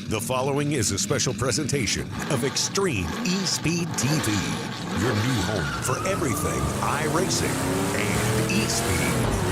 The following is a special presentation of Extreme eSpeed TV, your new home for everything iRacing and eSpeed.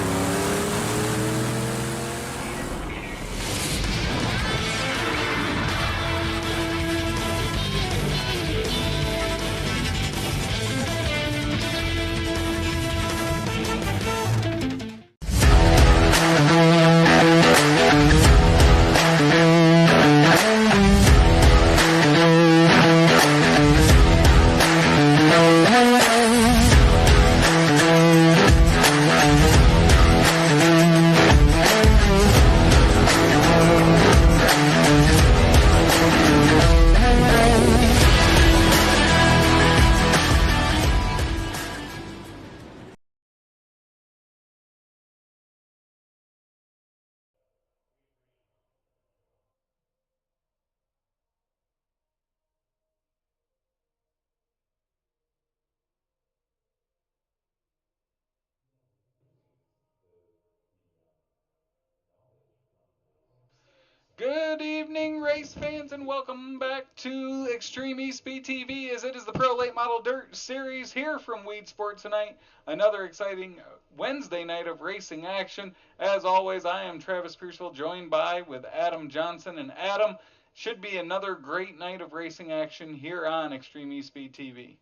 Good evening, race fans, and welcome back to Extreme eSpeed TV, as it is the Pro Late Model Dirt Series here from Weedsport tonight. Another exciting Wednesday night of racing action. As always, I am Travis Pierceville, joined with Adam Johnson. And Adam, should be another great night of racing action here on Extreme eSpeed TV.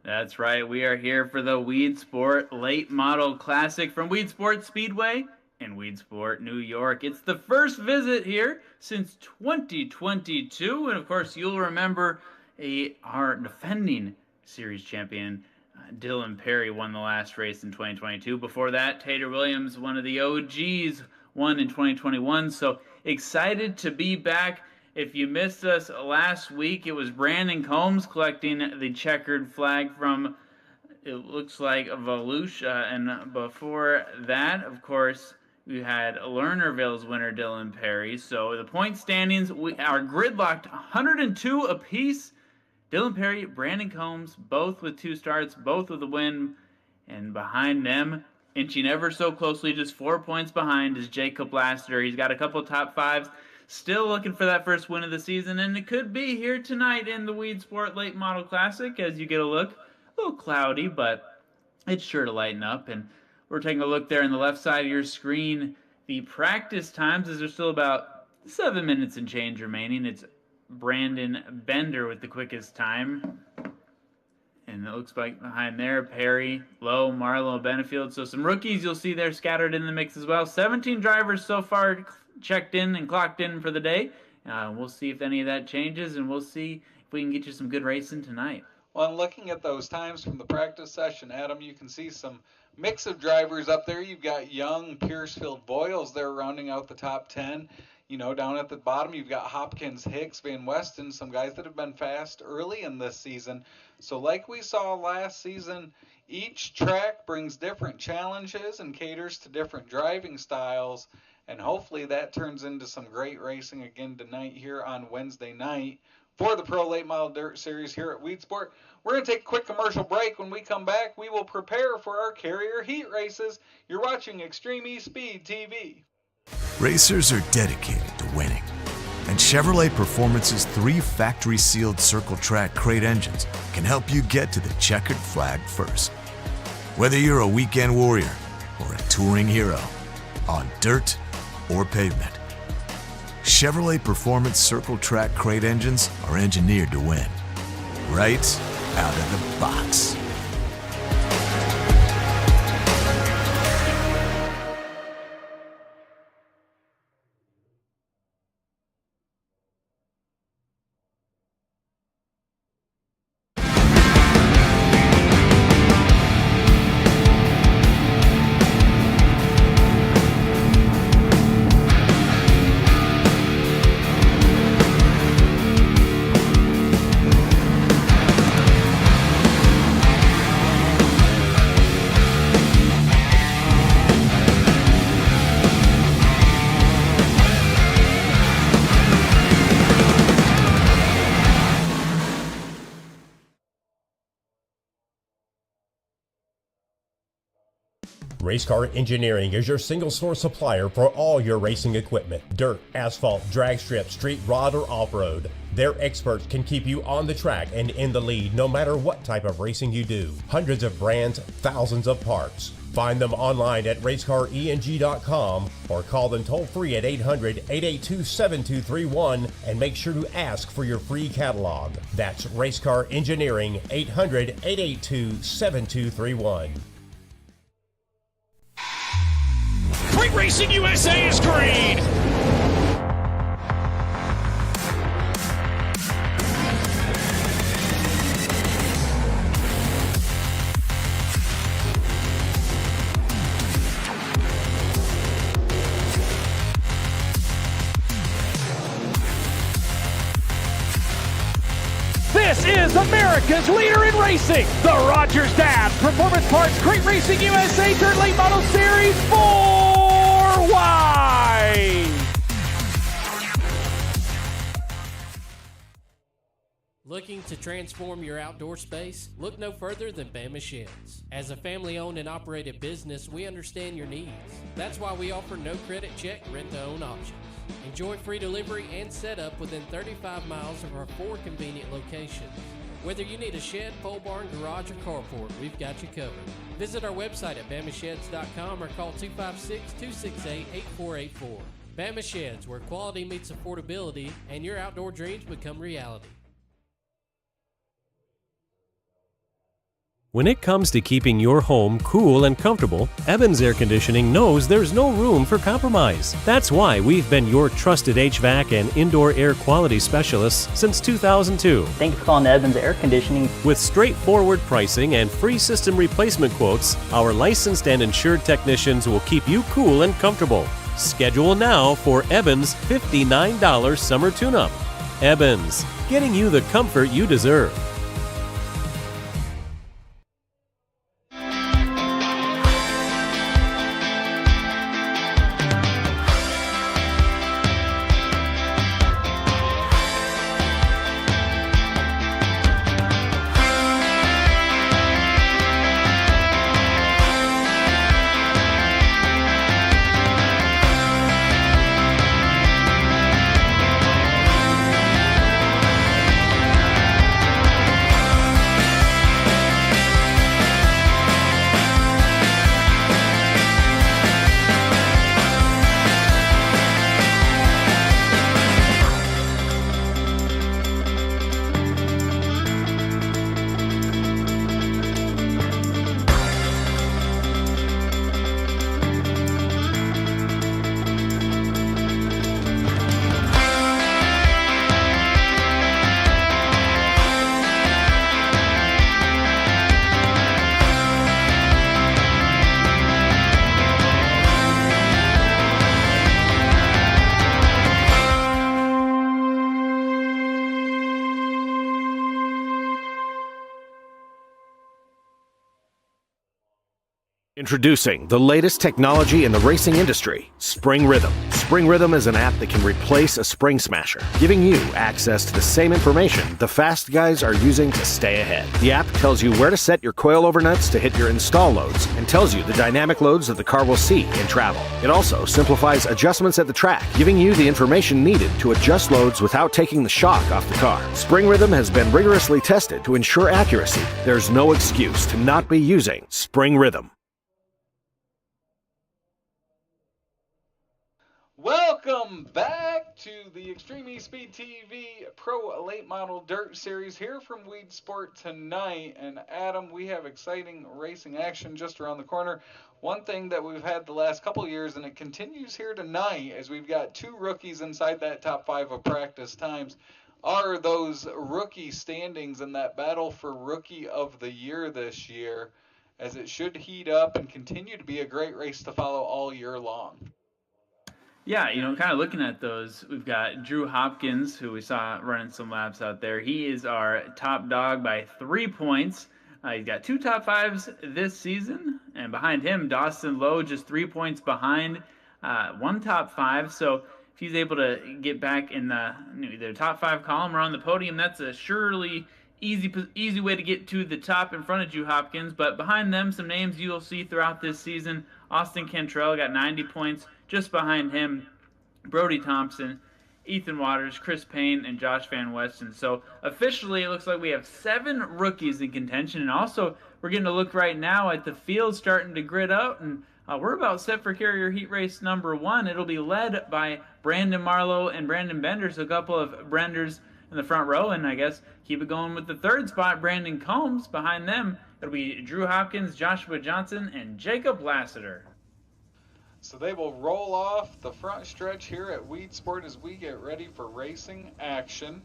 That's right. We are here for the Weedsport Late Model Classic from Weedsport Speedway in Weedsport, New York. It's the first visit here since 2022, and of course you'll remember our defending series champion Dylan Perry won the last race in 2022. Before that, Tater Williams, one of the OGs, won in 2021. So excited to be back. If you missed us last week, it was Brandon Combs collecting the checkered flag from, it looks like, Volusia. And before that, of course, we had Lernerville's winner, Dylan Perry. So the point standings are gridlocked 102 apiece. Dylan Perry, Brandon Combs, both with 2 starts, both with a win. And behind them, inching ever so closely, just 4 points behind, is Jacob Lassiter. He's got a couple top 5s. Still looking for that first win of the season, and it could be here tonight in the Weedsport Late Model Classic as you get a look. A little cloudy, but it's sure to lighten up. And we're taking a look there on the left side of your screen. The practice times, as there's still about 7 minutes and change remaining. It's Brandon Bender with the quickest time. And it looks like behind there, Perry, Lowe, Marlowe, Benefield. So some rookies you'll see there scattered in the mix as well. 17 drivers so far checked in and clocked in for the day. We'll see if any of that changes, and we'll see if we can get you some good racing tonight. Well, and looking at those times from the practice session, Adam, you can see some mix of drivers up there. You've got young Piercefield Boyles there rounding out the top 10. You know, down at the bottom, you've got Hopkins, Hicks, Van Weston, some guys that have been fast early in this season. So like we saw last season, each track brings different challenges and caters to different driving styles. And hopefully that turns into some great racing again tonight here on Wednesday night for the Pro Late Model Dirt Series here at Weedsport. We're going to take a quick commercial break. When we come back, we will prepare for our carrier heat races. You're watching Extreme eSpeed TV. Racers are dedicated to winning. And Chevrolet Performance's 3 factory-sealed circle track crate engines can help you get to the checkered flag first. Whether you're a weekend warrior or a touring hero, on dirt or pavement, Chevrolet Performance circle track crate engines are engineered to win. Right out of the box. Racecar Engineering is your single source supplier for all your racing equipment. Dirt, asphalt, drag strip, street rod, or off-road. Their experts can keep you on the track and in the lead no matter what type of racing you do. Hundreds of brands, thousands of parts. Find them online at racecareng.com or call them toll free at 800-882-7231 and make sure to ask for your free catalog. That's Racecar Engineering, 800-882-7231. Great Racing USA is green! This is America's leader in racing, the Rogers Dab Performance Parts Great Racing USA Dirt Late Model Series 4Y. Looking to transform your outdoor space? Look no further than Bama Sheds. As a family-owned and operated business, we understand your needs. That's why we offer no credit check, rent-to-own options. Enjoy free delivery and setup within 35 miles of our 4 convenient locations. Whether you need a shed, pole barn, garage, or carport, we've got you covered. Visit our website at bamasheds.com or call 256-268-8484. Bama Sheds, where quality meets affordability and your outdoor dreams become reality. When it comes to keeping your home cool and comfortable, Evans Air Conditioning knows there's no room for compromise. That's why we've been your trusted HVAC and indoor air quality specialists since 2002. Thank you for calling Evans Air Conditioning. With straightforward pricing and free system replacement quotes, our licensed and insured technicians will keep you cool and comfortable. Schedule now for Evans' $59 summer tune-up. Evans, getting you the comfort you deserve. Introducing the latest technology in the racing industry, Spring Rhythm. Spring Rhythm is an app that can replace a spring smasher, giving you access to the same information the fast guys are using to stay ahead. The app tells you where to set your coilover nuts to hit your install loads and tells you the dynamic loads that the car will see in travel. It also simplifies adjustments at the track, giving you the information needed to adjust loads without taking the shock off the car. Spring Rhythm has been rigorously tested to ensure accuracy. There's no excuse to not be using Spring Rhythm. Welcome back to the Extreme E-Speed TV Pro Late Model Dirt Series here from Weedsport tonight. And Adam, we have exciting racing action just around the corner. One thing that we've had the last couple years, and it continues here tonight, as we've got 2 rookies inside that top 5 of practice times, are those rookie standings in that battle for Rookie of the Year this year, as it should heat up and continue to be a great race to follow all year long. Yeah, kind of looking at those, we've got Drew Hopkins, who we saw running some laps out there. He is our top dog by 3 points. He's got 2 top 5s this season, and behind him, Dawson Lowe, just 3 points behind, 1 top 5. So if he's able to get back in the either top 5 column or on the podium, that's a surely easy way to get to the top in front of Drew Hopkins. But behind them, some names you'll see throughout this season Austin Cantrell got 90 points. Just behind him, Brody Thompson, Ethan Waters, Chris Payne, and Josh Van Westen. So officially, it looks like we have 7 rookies in contention. And also, we're getting a look right now at the field starting to grid out. And we're about set for Carrier Heat Race number 1. It'll be led by Brandon Marlowe and Brandon Bender. So a couple of Brenders in the front row. And I guess keep it going with the 3rd spot, Brandon Combs. Behind them, it'll be Drew Hopkins, Joshua Johnson, and Jacob Lassiter. So they will roll off the front stretch here at Weedsport as we get ready for racing action.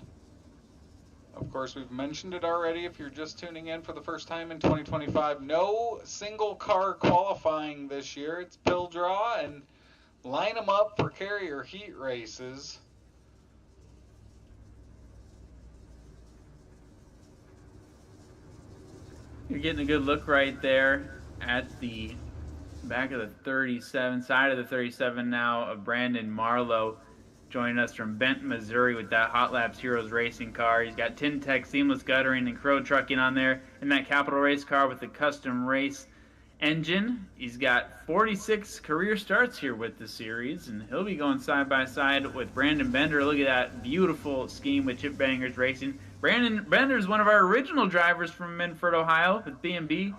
Of course, we've mentioned it already if you're just tuning in for the first time in 2025. No single car qualifying this year. It's pill draw and line them up for Carrier Heat races. You're getting a good look right there at the back of the 37, side of the 37 now of Brandon Marlowe, joining us from Benton, Missouri with that Hot Laps Heroes racing car. He's got Tintec seamless guttering and Crow trucking on there, and that Capital Race car with the custom race engine. He's got 46 career starts here with the series, and he'll be going side by side with Brandon Bender. Look at that beautiful scheme with Chip Bangers Racing. Brandon Bender is one of our original drivers from Minford, Ohio with B&B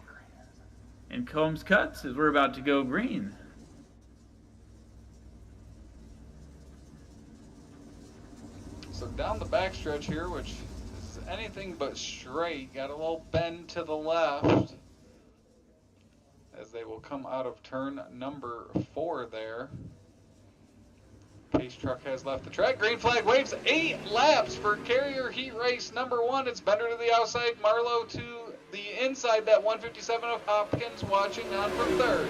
and Combs Cuts as we're about to go green. So down the backstretch here, which is anything but straight, got a little bend to the left as they will come out of turn number 4 there. Pace truck has left the track. Green flag waves. 8 laps for Carrier Heat Race number 1. It's Bender to the outside, Marlowe to the inside, that 157 of Hopkins watching on from 3rd.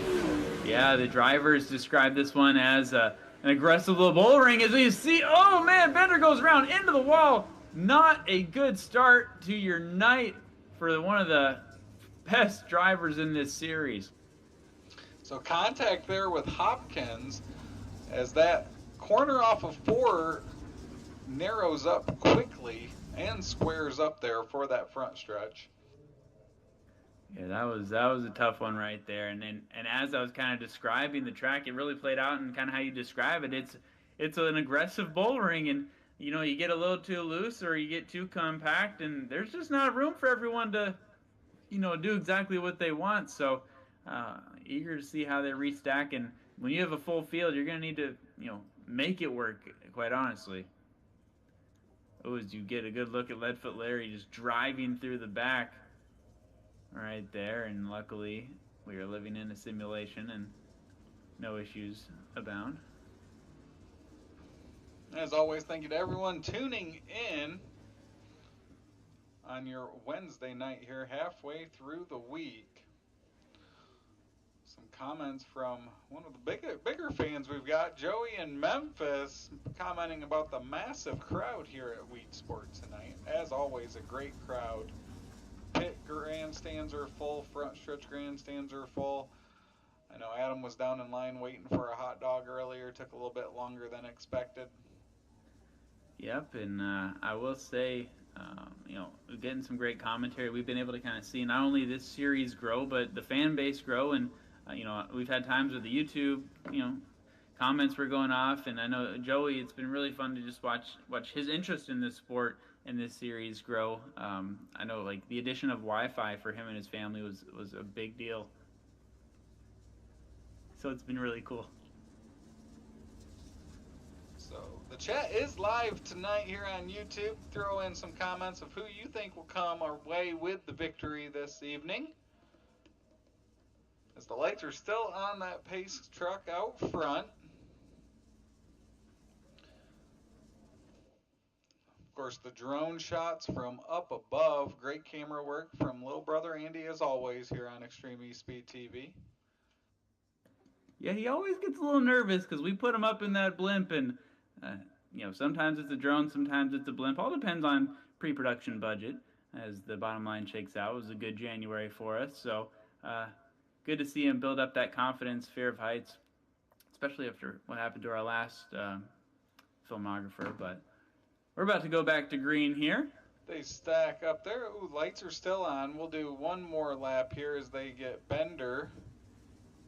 Yeah, the drivers describe this one as an aggressive little bull ring. As you see, oh man, Bender goes around into the wall. Not a good start to your night for one of the best drivers in this series. So contact there with Hopkins as that corner off of 4 narrows up quickly and squares up there for that front stretch. Yeah, that was a tough one right there. And as I was kind of describing the track, it really played out in kind of how you describe it. It's an aggressive bull ring, and you know, you get a little too loose or you get too compact, and there's just not room for everyone to, you know, do exactly what they want. So eager to see how they restack, and when you have a full field, you're going to need to, you know, make it work, quite honestly. Oh, as you get a good look at Leadfoot Larry just driving through the back right there, and luckily we are living in a simulation and no issues abound. As always, thank you to everyone tuning in on your Wednesday night here, halfway through the week. Some comments from one of the bigger fans we've got, Joey in Memphis, commenting about the massive crowd here at Weedsport tonight. As always, a great crowd. Pit grandstands are full, front stretch grandstands are full. I know Adam was down in line waiting for a hot dog earlier. Took a little bit longer than expected. Yep, and I will say, you know, getting some great commentary. We've been able to kind of see not only this series grow, but the fan base grow. And, you know, we've had times with the YouTube, you know, comments were going off. And I know, Joey, it's been really fun to just watch his interest in this sport and this series grow. I know, like, the addition of Wi-Fi for him and his family was a big deal. So it's been really cool. So the chat is live tonight here on YouTube. Throw in some comments of who you think will come our way with the victory this evening. As the lights are still on that pace truck out front. Of course, the drone shots from up above. Great camera work from little brother Andy as always here on Extreme eSpeed TV. Yeah, he always gets a little nervous because we put him up in that blimp, and you know, sometimes it's a drone, sometimes it's a blimp. All depends on pre-production budget. As the bottom line shakes out, it was a good January for us. So good to see him build up that confidence, fear of heights, especially after what happened to our last filmographer. But we're about to go back to green here. They stack up there. Ooh, lights are still on. We'll do one more lap here as they get Bender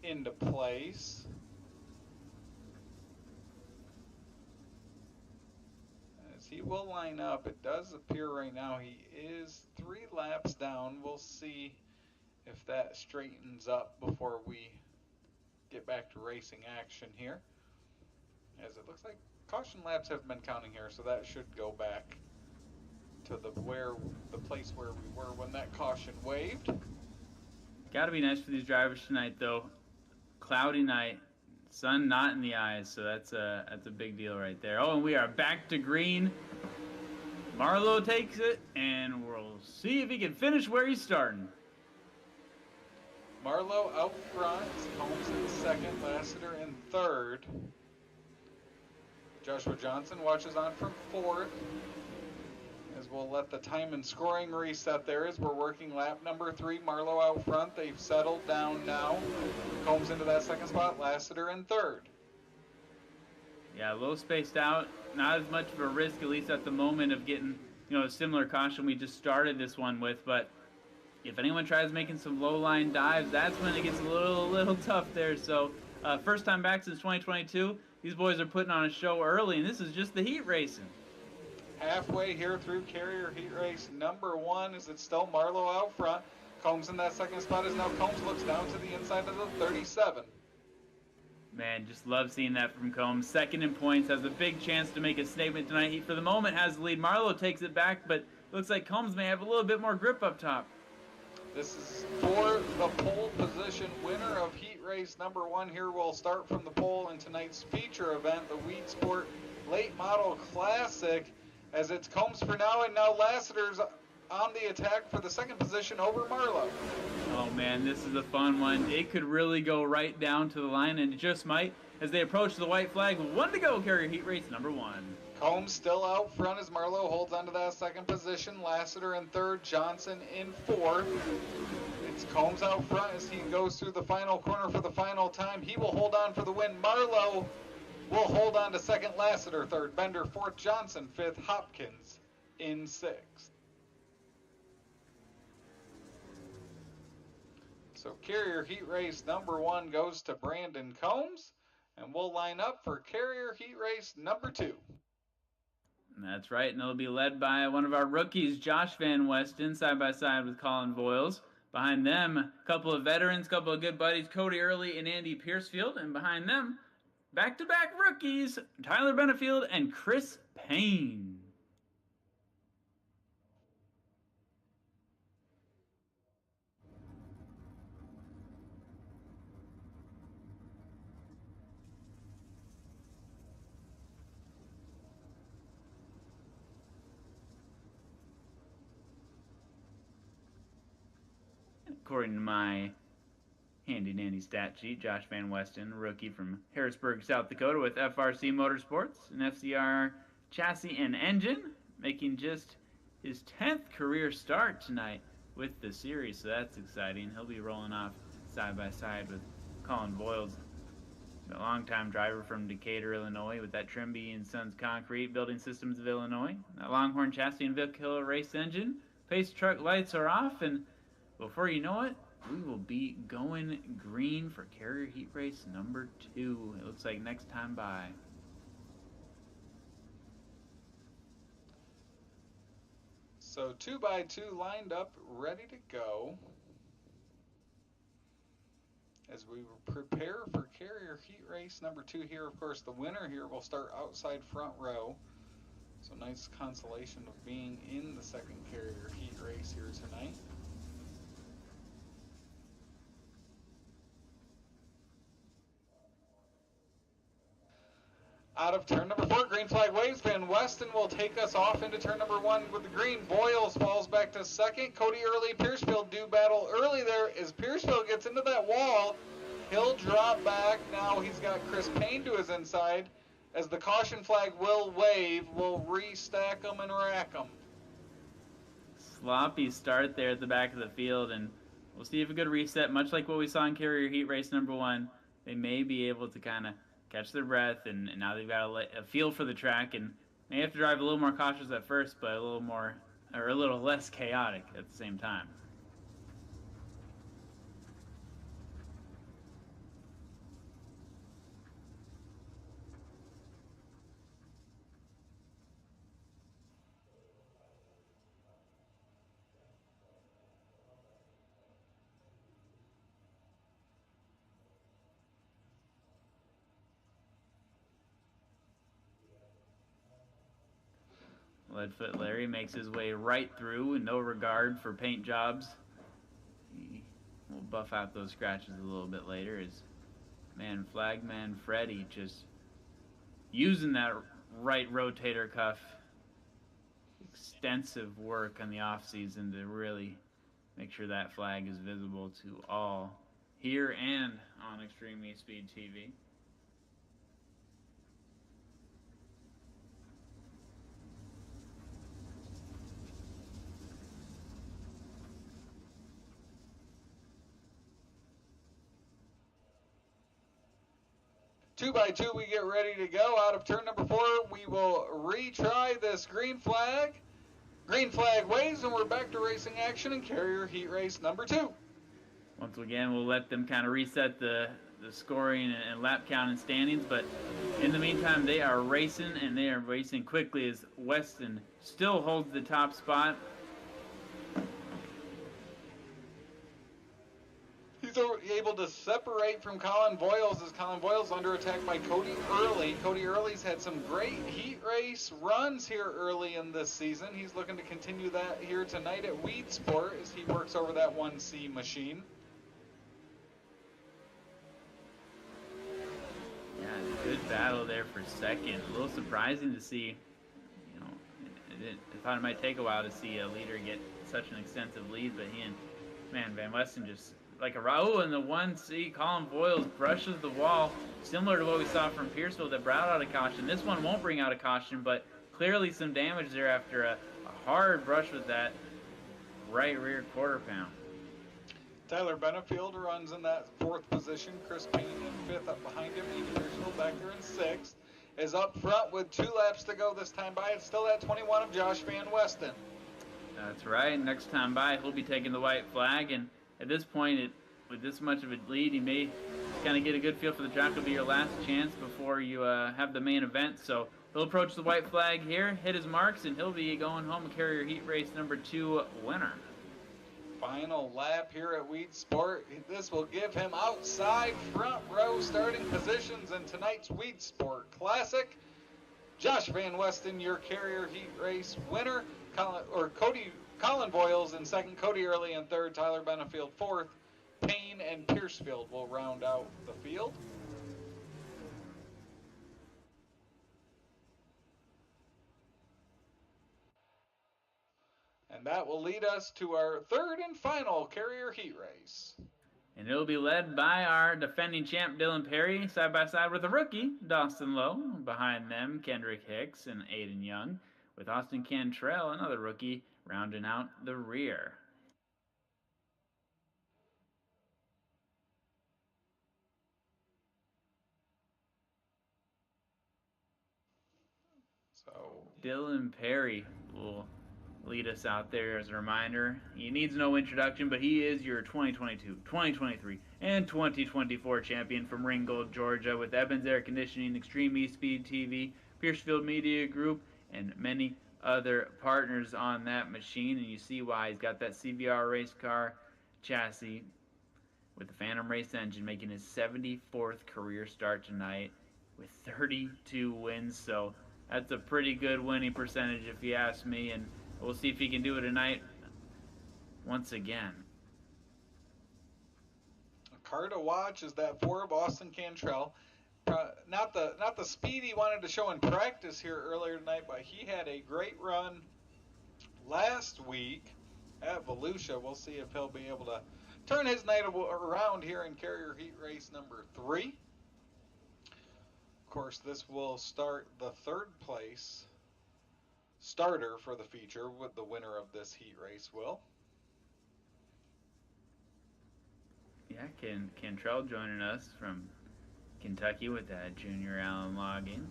into place. As he will line up, it does appear right now he is 3 laps down. We'll see if that straightens up before we get back to racing action here. As it looks like caution laps have been counting here, so that should go back to the place where we were when that caution waved. Gotta be nice for these drivers tonight, though. Cloudy night, sun not in the eyes, so that's a big deal right there. Oh, and we are back to green. Marlowe takes it, and we'll see if he can finish where he's starting. Marlowe out front, Holmes in second, Lassiter in third. Joshua Johnson watches on from fourth. As we'll let the time and scoring reset there as we're working lap number 3. Marlowe out front. They've settled down now. Combs into that second spot. Lassiter in third. Yeah, low spaced out. Not as much of a risk, at least at the moment, of getting, a similar caution we just started this one with. But if anyone tries making some low line dives, that's when it gets a little tough there. So first time back since 2022. These boys are putting on a show early, and this is just the heat racing. Halfway here through Carrier Heat Race number 1 is it's still Marlowe out front. Combs in that second spot as now Combs looks down to the inside of the 37. Man, just love seeing that from Combs. Second in points, has a big chance to make a statement tonight. He, for the moment, has the lead. Marlowe takes it back, but looks like Combs may have a little bit more grip up top. This is for the pole position. Winner of Heat Race number 1 here will start from the pole in tonight's feature event, the Weedsport Late Model Classic. As it's Combs for now, and now Lassiter's on the attack for the second position over Marlowe. Oh man, this is a fun one. It could really go right down to the line, and it just might. As they approach the white flag, 1 to go, Carrier Heat Race number 1. Combs still out front as Marlowe holds onto that second position. Lassiter in third, Johnson in fourth. It's Combs out front as he goes through the final corner for the final time. He will hold on for the win. Marlowe will hold on to second, Lassiter third, Bender fourth, Johnson fifth, Hopkins in sixth. So Carrier Heat Race number 1 goes to Brandon Combs, and we'll line up for Carrier Heat Race number 2. That's right, and it'll be led by one of our rookies, Josh Van Westen, side by side with Colin Voiles. Behind them, a couple of veterans, a couple of good buddies, Cody Early and Andy Piercefield, and behind them, back-to-back rookies, Tyler Benefield and Chris Payne. According to my handy-dandy stat sheet, Josh Van Westen, rookie from Harrisburg, South Dakota with FRC Motorsports, an FCR chassis and engine, making just his 10th career start tonight with the series, so that's exciting. He'll be rolling off side by side with Colin Voiles, a longtime driver from Decatur, Illinois, with that Trimby and Sons Concrete Building Systems of Illinois. That Longhorn chassis and Vic Hill race engine. Pace truck lights are off, and before you know it, we will be going green for Carrier Heat Race number 2. It looks like next time by. So 2x2 lined up, ready to go. As we prepare for Carrier Heat Race number 2 here, of course, the winner here will start outside front row. So nice consolation of being in the second Carrier Heat Race here tonight. Out of turn number 4, green flag waves. Van Westen will take us off into turn number 1 with the green. Voiles falls back to second. Cody Early, Piercefield do battle early there as Piercefield gets into that wall. He'll drop back. Now he's got Chris Payne to his inside. As the caution flag will wave, we'll restack them and rack them. Sloppy start there at the back of the field, and we'll see if a good reset, much like what we saw in Carrier Heat Race number 1. They may be able to kind of catch their breath, and now they've got a feel for the track, and may have to drive a little more cautious at first, but a little less chaotic at the same time. Leadfoot Larry makes his way right through with no regard for paint jobs. We'll buff out those scratches a little bit later. As Flagman Freddy just using that right rotator cuff. Extensive work on the off season to really make sure that flag is visible to all here and on Extreme eSpeed TV. Two by two, we get ready to go. Out of turn number 4, we will retry this green flag. Green flag waves, and we're back to racing action in carrier heat race number 2. Once again, we'll let them kind of reset the scoring and lap count and standings, but in the meantime, they are racing, and they are racing quickly as Weston still holds the top spot. He's able to separate from Colin Voiles as Colin Voiles under attack by Cody Early. Cody Early's had some great heat race runs here early in this season. He's looking to continue that here tonight at Weedsport as he works over that 1C machine. Yeah, good battle there for second. A little surprising to see, I thought it might take a while to see a leader get such an extensive lead, but he and, Van Weston just like a row in the 1C. Colin Voiles brushes the wall, similar to what we saw from Pierceville that brought out a caution. This one won't bring out a caution, but clearly some damage there after a hard brush with that right rear quarter pound. Tyler Benefield runs in that 4th position. Chris Payne in 5th up behind him. Ian Pierceville back there in 6th. Is up front with 2 laps to go this time by. It's still at 21 of Josh Van Weston. That's right. Next time by, he'll be taking the white flag, and at this point, with this much of a lead, you may kind of get a good feel for the track. Will be your last chance before you have the main event. So he'll approach the white flag here, hit his marks, and he'll be going home carrier heat race number 2 winner. Final lap here at Weedsport. This will give him outside front row starting positions in tonight's Weedsport Classic. Josh Van Weston, your carrier heat race winner. Colin Voiles in 2nd, Cody Early in 3rd, Tyler Benefield 4th. Payne and Piercefield will round out the field. And that will lead us to our 3rd and final carrier heat race. And it'll be led by our defending champ, Dylan Perry, side by side with a rookie, Dawson Lowe. Behind them, Kendrick Hicks and Aiden Young, with Austin Cantrell, another rookie, rounding out the rear. So Dylan Perry will lead us out there as a reminder. He needs no introduction, but he is your 2022, 2023, and 2024 champion from Ringgold, Georgia, with Evans Air Conditioning, Extreme eSpeed TV, Piercefield Media Group, and many other partners on that machine. And you see why he's got that CBR race car chassis with the Phantom Race engine, making his 74th career start tonight with 32 wins. So that's a pretty good winning percentage if you ask me, and we'll see if he can do it tonight once again. A car to watch is that 4 of Austin Cantrell. Not the speed he wanted to show in practice here earlier tonight, but he had a great run last week at Volusia. We'll see if he'll be able to turn his night around here in carrier heat race number 3. Of course, this will start the 3rd place starter for the feature with the winner of this heat race, Will. Yeah, Cantrell joining us from Kentucky with that Junior Allen Logging.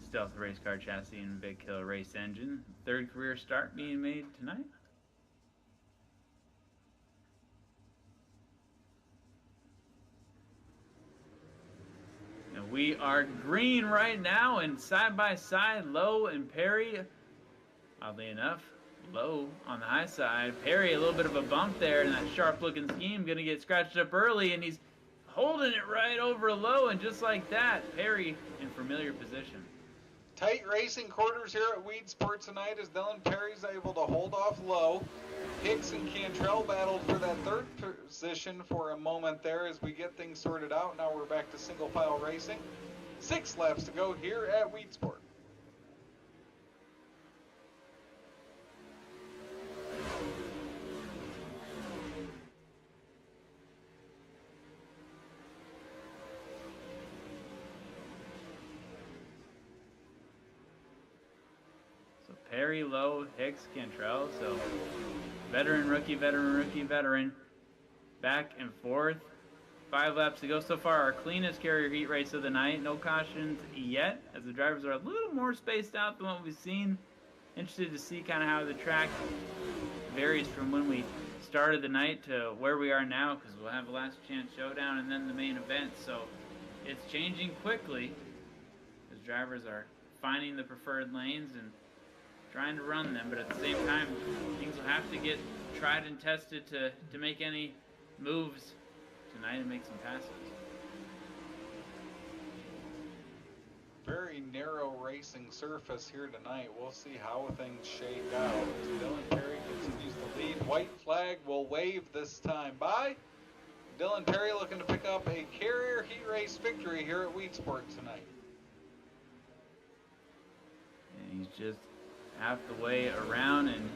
Stealth race car chassis and Big Hill race engine. 3rd career start being made tonight. And we are green right now, and side by side, Lowe and Perry. Oddly enough, Lowe on the high side. Perry, a little bit of a bump there in that sharp looking scheme, gonna get scratched up early, and he's holding it right over Lowe, and just like that, Perry in familiar position. Tight racing quarters here at Weedsport tonight as Dylan Perry's able to hold off low. Hicks and Cantrell battled for that third position for a moment there as we get things sorted out. Now we're back to single file racing. 6 laps to go here at Weedsport. Perry, Lowe, Hicks, Cantrell. So veteran, rookie, veteran, rookie, veteran. Back and forth. 5 laps to go so far. Our cleanest carrier heat race of the night. No cautions yet, as the drivers are a little more spaced out than what we've seen. Interested to see kind of how the track varies from when we started the night to where we are now, because we'll have a last chance showdown and then the main event. So it's changing quickly as drivers are finding the preferred lanes and trying to run them, but at the same time, things will have to get tried and tested to make any moves tonight and make some passes. Very narrow racing surface here tonight. We'll see how things shake out. As Dylan Perry continues to lead. White flag will wave this time by. Dylan Perry looking to pick up a carrier heat race victory here at Weedsport tonight. And he's just half the way around, and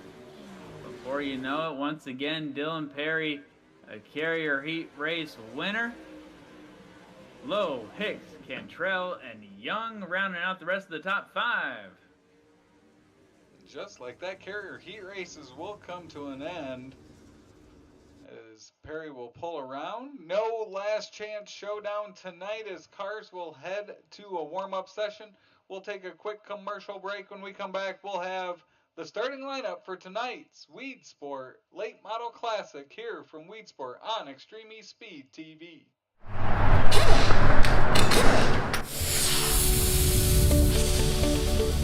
before you know it, once again, Dylan Perry, a carrier heat race winner. Lowe, Hicks, Cantrell, and Young rounding out the rest of the top 5. Just like that, carrier heat races will come to an end as Perry will pull around. No last chance showdown tonight as cars will head to a warm-up session. We'll take a quick commercial break. When we come back, we'll have the starting lineup for tonight's Weedsport Late Model Classic here from Weedsport on Extreme E-Speed TV.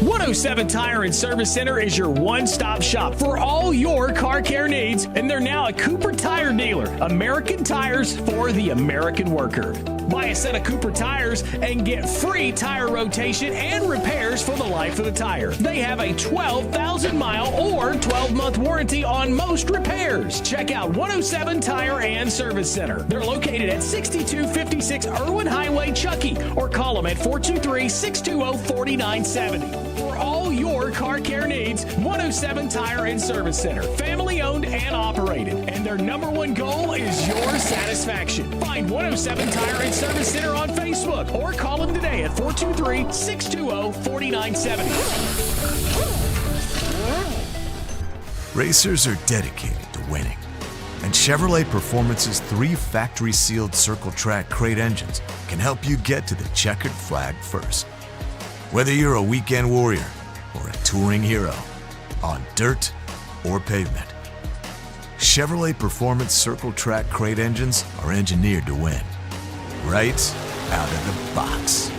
107 Tire and Service Center is your one-stop shop for all your car care needs, and they're now a Cooper Tire dealer. American tires for the American worker. Buy a set of Cooper tires and get free tire rotation and repairs for the life of the tire. They have a 12,000-mile or 12-month warranty on most repairs. Check out 107 Tire and Service Center. They're located at 6256 Irwin Highway, Chuckey, or call them at 423-620-4970. For all your car care needs, 107 Tire and Service Center. Family owned and operated. And their #1 goal is your satisfaction. Find 107 Tire and Service Center on Facebook or call them today at 423-620-4970. Racers are dedicated to winning. And Chevrolet Performance's 3 factory-sealed Circle Track crate engines can help you get to the checkered flag first. Whether you're a weekend warrior or a touring hero, on dirt or pavement, Chevrolet Performance Circle Track crate engines are engineered to win. Right out of the box.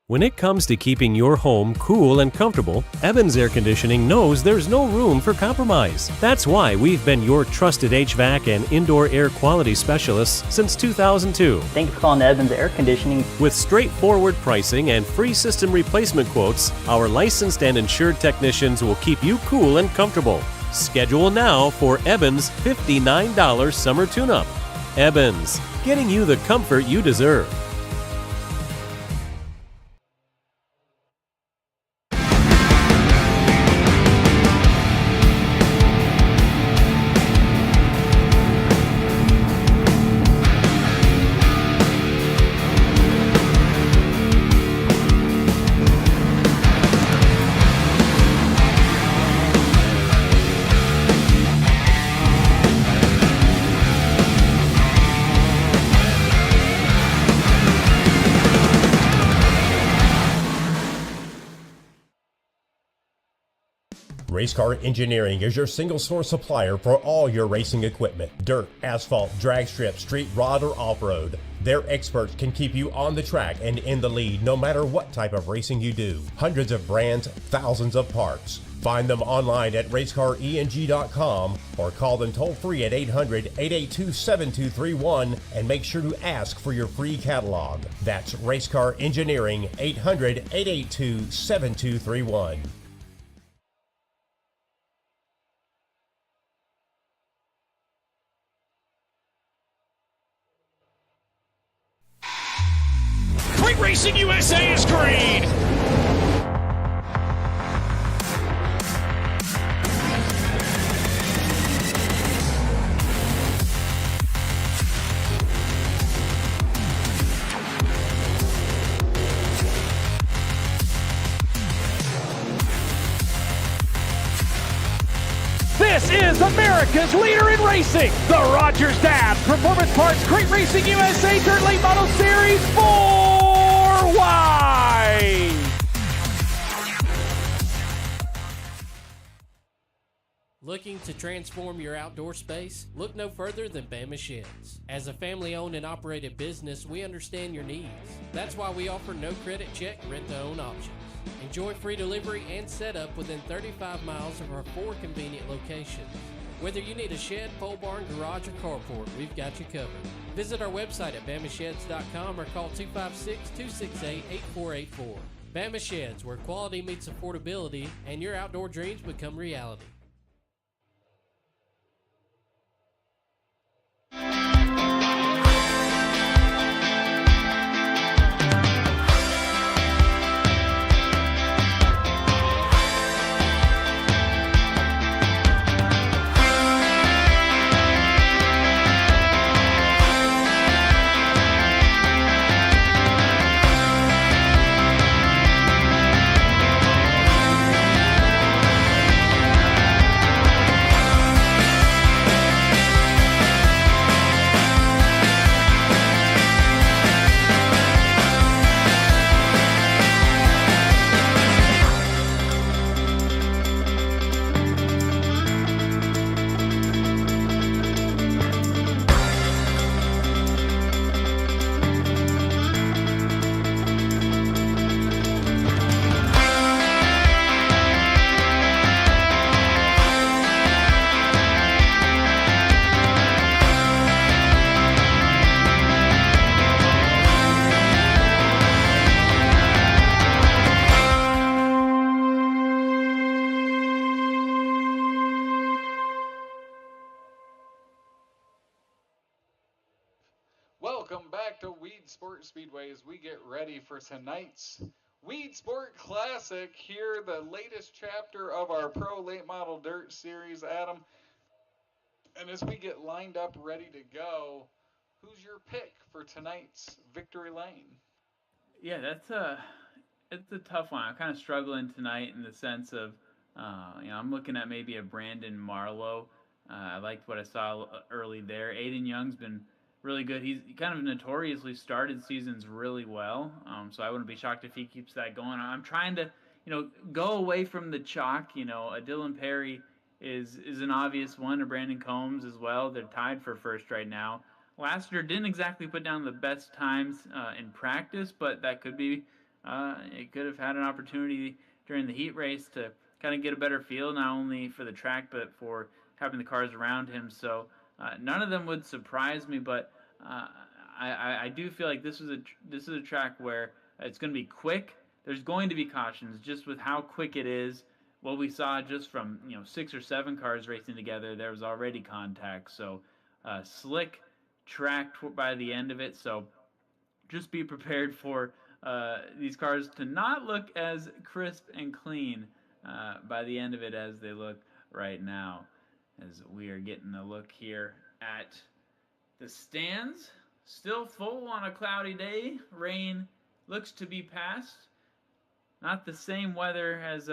When it comes to keeping your home cool and comfortable, Evans Air Conditioning knows there's no room for compromise. That's why we've been your trusted HVAC and indoor air quality specialists since 2002. Thank you for calling Evans Air Conditioning. With straightforward pricing and free system replacement quotes, our licensed and insured technicians will keep you cool and comfortable. Schedule now for Evans' $59 summer tune-up. Evans, getting you the comfort you deserve. Race Car Engineering is your single source supplier for all your racing equipment. Dirt, asphalt, drag strip, street rod, or off-road. Their experts can keep you on the track and in the lead no matter what type of racing you do. Hundreds of brands, thousands of parts. Find them online at racecareng.com or call them toll free at 800-882-7231 and make sure to ask for your free catalog. That's Racecar Engineering, 800-882-7231. Great Racing USA is green. This is America's leader in racing, the Rogers Dabbs Performance Parts Great Racing USA Dirt Late Model Series 4Y. Looking to transform your outdoor space? Look no further than Bama Sheds. As a family-owned and operated business, we understand your needs. That's why we offer no credit check, rent-to-own options. Enjoy free delivery and setup within 35 miles of our 4 convenient locations. Whether you need a shed, pole barn, garage, or carport, we've got you covered. Visit our website at bamasheds.com or call 256-268-8484. Bama Sheds, where quality meets affordability and your outdoor dreams become reality. Welcome back to Weedsport Speedway as we get ready for tonight's Weedsport Classic here, the latest chapter of our Pro Late Model Dirt Series, Adam. And as we get lined up, ready to go, who's your pick for tonight's Victory Lane? Yeah, it's a tough one. I'm kind of struggling tonight in the sense of, I'm looking at maybe a Brandon Marlowe. I liked what I saw early there. Aiden Young's been really good. He kind of notoriously started seasons really well, so I wouldn't be shocked if he keeps that going. I'm trying to, go away from the chalk. A Dylan Perry is an obvious one, a Brandon Combs as well. They're tied for first right now. Last year didn't exactly put down the best times in practice, but that could be, it could have had an opportunity during the heat race to kind of get a better feel, not only for the track, but for having the cars around him. So none of them would surprise me, but I do feel like this is a track where it's going to be quick. There's going to be cautions just with how quick it is. What we saw just from 6 or 7 cars racing together, there was already contact. So slick track by the end of it. So just be prepared for these cars to not look as crisp and clean by the end of it as they look right now. As we are getting a look here at the stands, still full on a cloudy day. Rain looks to be past. Not the same weather as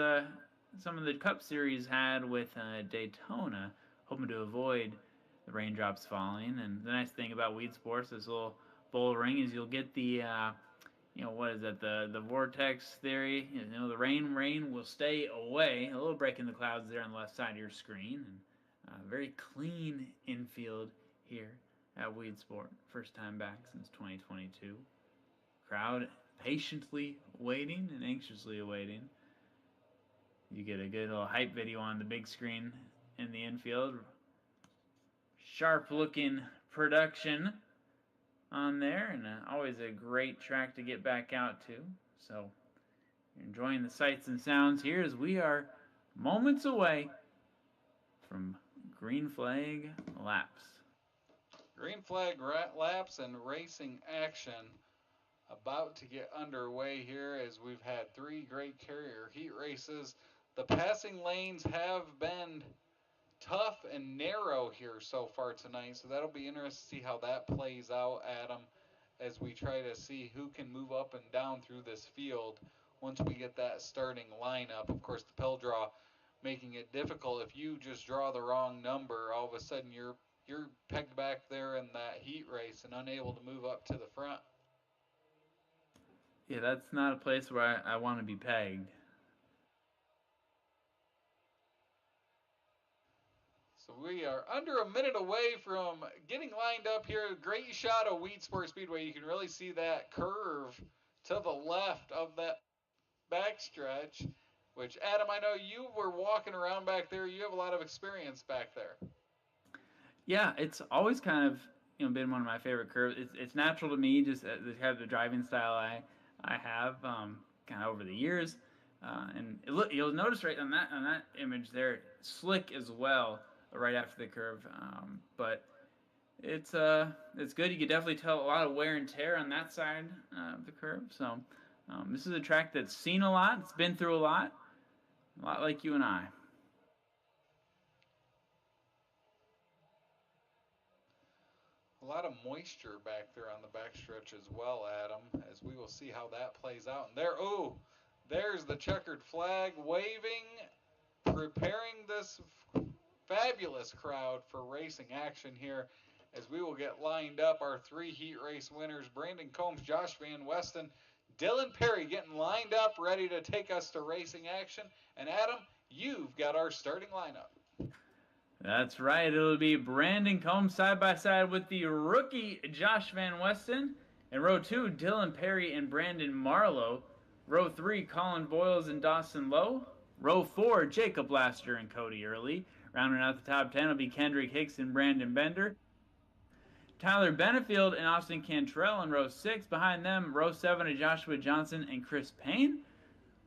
some of the Cup Series had with Daytona, hoping to avoid the raindrops falling. And the nice thing about Weedsport, this little bull ring, is you'll get the, the vortex theory. The rain will stay away. A little break in the clouds there on the left side of your screen. And very clean infield here at Weedsport. First time back since 2022. Crowd patiently waiting and anxiously awaiting. You get a good little hype video on the big screen in the infield. Sharp looking production on there, and always a great track to get back out to. So you're enjoying the sights and sounds here as we are moments away from green flag laps. Green flag laps and racing action about to get underway here as we've had 3 great carrier heat races. The passing lanes have been tough and narrow here so far tonight, so that'll be interesting to see how that plays out, Adam, as we try to see who can move up and down through this field once we get that starting lineup. Of course, the pill draw making it difficult. If you just draw the wrong number, all of a sudden you're pegged back there in that heat race and unable to move up to the front. Yeah, that's not a place where I want to be pegged. So we are under a minute away from getting lined up here. Great shot of Weedsport Speedway. You can really see that curve to the left of that backstretch, which, Adam, I know you were walking around back there. You have a lot of experience back there. Yeah, it's always kind of been one of my favorite curves. It's natural to me, just to have the driving style I have kind of over the years, and you'll notice right on that image there, slick as well right after the curve, but it's good. You can definitely tell a lot of wear and tear on that side of the curve. So this is a track that's seen a lot. It's been through a lot like you and I. A lot of moisture back there on the backstretch as well, Adam, as we will see how that plays out. And there's the checkered flag waving, preparing this fabulous crowd for racing action here as we will get lined up. Our 3 heat race winners, Brandon Combs, Josh Van Westen, Dylan Perry getting lined up, ready to take us to racing action. And Adam, you've got our starting lineup. That's right. It'll be Brandon Combs side by side with the rookie Josh Van Westen. In row 2, Dylan Perry and Brandon Marlowe. Row 3, Colin Boyles and Dawson Lowe. Row 4, Jacob Laster and Cody Early. Rounding out the top 10 will be Kendrick Hicks and Brandon Bender. Tyler Benefield and Austin Cantrell in row 6. Behind them, row 7 are Joshua Johnson and Chris Payne.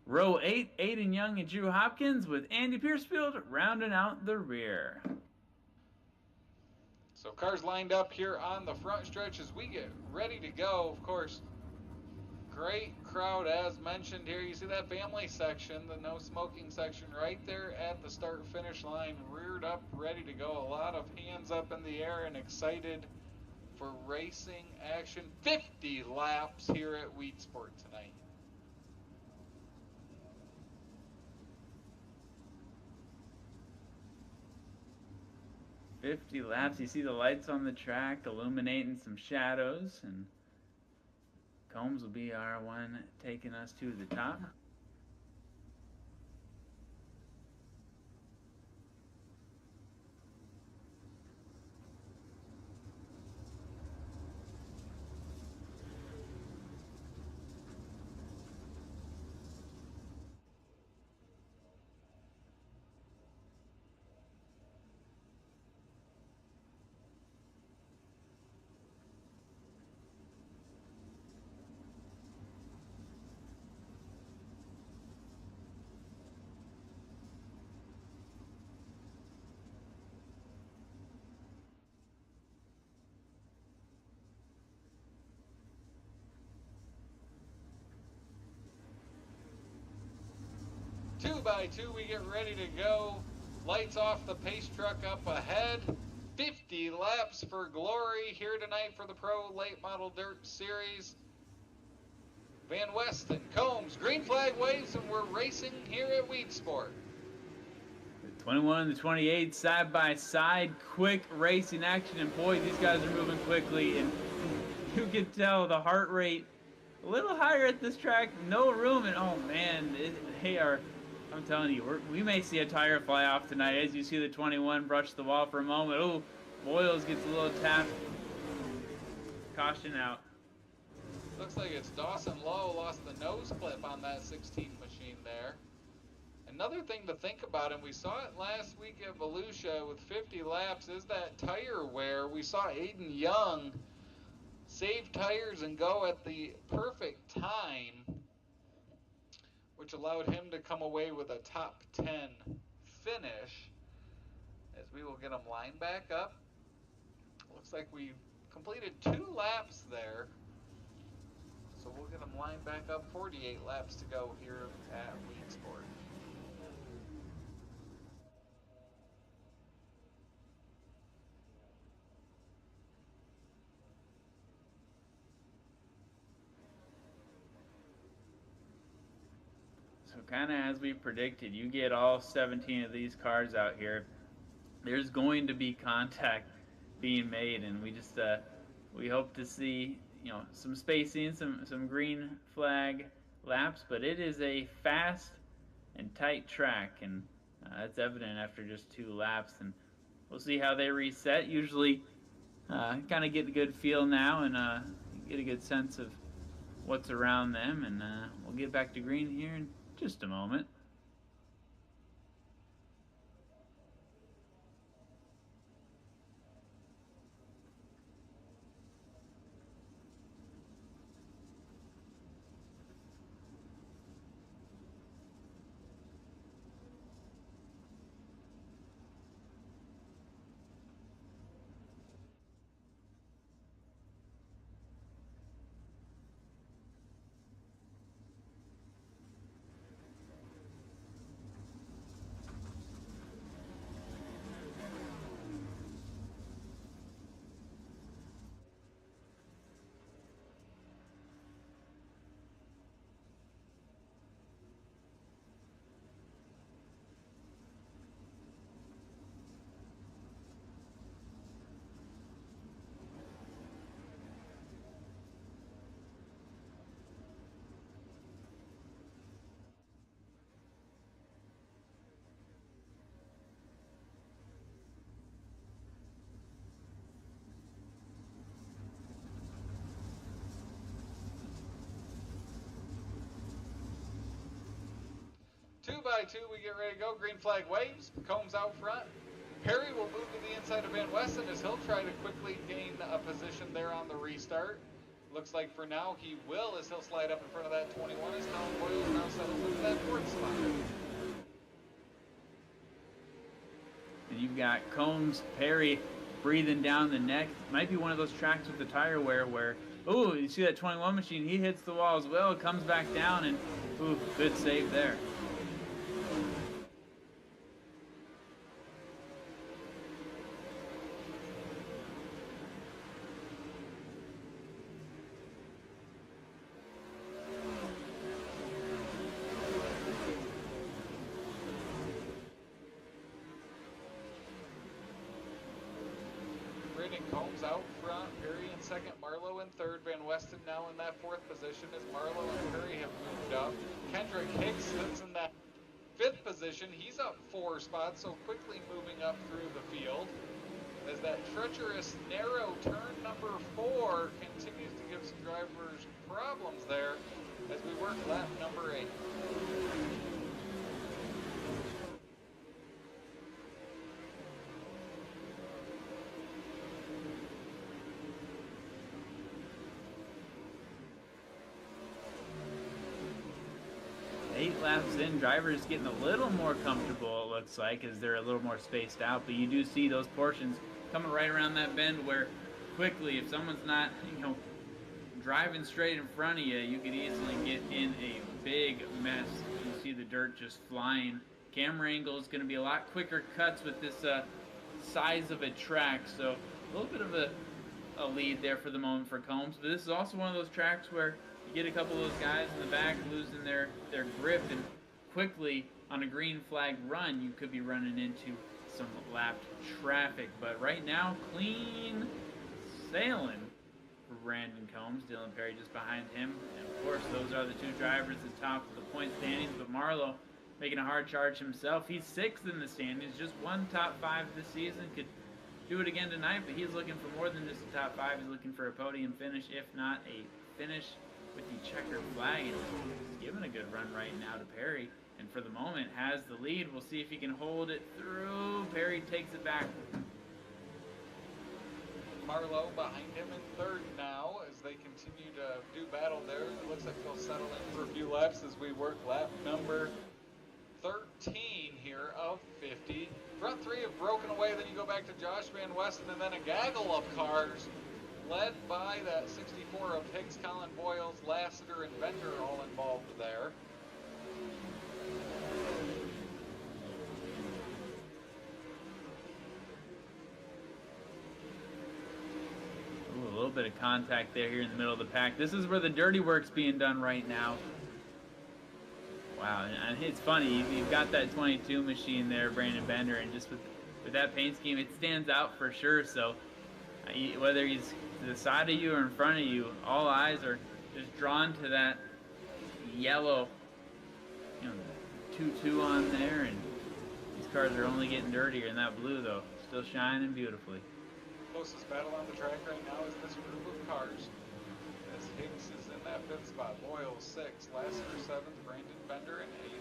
Row 8, Aiden Young and Drew Hopkins, with Andy Piercefield rounding out the rear. So cars lined up here on the front stretch as we get ready to go. Of course, great crowd as mentioned here. You see that family section, the no smoking section right there at the start finish line, reared up, ready to go. A lot of hands up in the air and excited for racing action. 50 laps here at Weedsport tonight. $50 laps. You see the lights on the track illuminating some shadows, and Combs will be our one taking us to the top. Two by two, we get ready to go. Lights off, the pace truck up ahead. 50 laps for glory here tonight for the Pro Late Model Dirt Series. Van Westen, Combs, green flag waves, and we're racing here at Weedsport. The 21 and the 28 side by side, quick racing action, and boy, these guys are moving quickly, and you can tell the heart rate a little higher at this track. No room, and oh man, they are. I'm telling you, we may see a tire fly off tonight as you see the 21 brush the wall for a moment. Oh, Boyles gets a little tap Caution out. Looks like it's Dawson Lowe lost the nose clip on that 16 machine there. Another thing to think about, and we saw it last week at Volusia with 50 laps, is that tire wear. We saw Aiden Young save tires and go at the perfect time, which allowed him to come away with a top 10 finish. As we will get him lined back up. Looks like we completed 2 laps there. So we'll get him lined back up. 48 laps to go here at Weedsport. So kind of as we predicted, you get all 17 of these cars out here, there's going to be contact being made, and we just we hope to see, you know, some spacing, some green flag laps, but it is a fast and tight track, and that's evident after just 2 laps, and we'll see how they reset. Usually kind of get a good feel now and get a good sense of what's around them, and we'll get back to green here in just a moment. Two by two, we get ready to go. Green flag waves. Combs out front. Perry will move to the inside of Van Westen as he'll try to quickly gain a position there on the restart. Looks like for now he will, as he'll slide up in front of that 21 as Colin Boyle now settles into that 4th spot. And you've got Combs, Perry breathing down the neck. Might be one of those tracks with the tire wear where, ooh, you see that 21 machine, he hits the wall as well, comes back down, and ooh, good save there. 3rd. Van Westen now in that 4th position as Marlowe and Perry have moved up. Kendrick Hicks sits in that 5th position. He's up 4 spots, so quickly moving up through the field. As that treacherous narrow turn number 4 continues to give some drivers problems there as we work lap number 8. Eight laps in, drivers getting a little more comfortable, it looks like, as they're a little more spaced out. But you do see those portions coming right around that bend where quickly, if someone's not, driving straight in front of you, you could easily get in a big mess. You see the dirt just flying. Camera angle is going to be a lot quicker cuts with this size of a track. So a little bit of a lead there for the moment for Combs. But this is also one of those tracks where you get a couple of those guys in the back losing their grip, and quickly on a green flag run, you could be running into some lapped traffic. But right now, clean sailing for Brandon Combs. Dylan Perry just behind him. And of course, those are the 2 drivers at the top of the point standings. But Marlowe making a hard charge himself. He's 6th in the standings, just 1 top 5 this season. Could do it again tonight, but he's looking for more than just a top 5. He's looking for a podium finish, if not a finish with the checkered flag. And he's giving a good run right now to Perry, and for the moment has the lead. We'll see if he can hold it through. Perry takes it back. Marlowe behind him in third now as they continue to do battle there. It looks like they'll settle in for a few laps as we work lap number 13 here of 50. Front three have broken away. Then you go back to Josh Van Westen, and then a gaggle of cars led by that 64 of Higgs, Colin Boyles, Lassiter, and Bender all involved there. Ooh, a little bit of contact there here in the middle of the pack. This is where the dirty work's being done right now. Wow, and it's funny, you've got that 22 machine there, Brandon Bender, and just with that paint scheme, it stands out for sure. So whether he's to the side of you or in front of you, all eyes are just drawn to that yellow, 2-2 on there, and these cars are only getting dirtier. And that blue, though, still shining beautifully. Closest battle on the track right now is this group of cars. As Higgs is in that 5th spot, Boyle 6th, Lassiter 7th, Brandon Bender in 8th.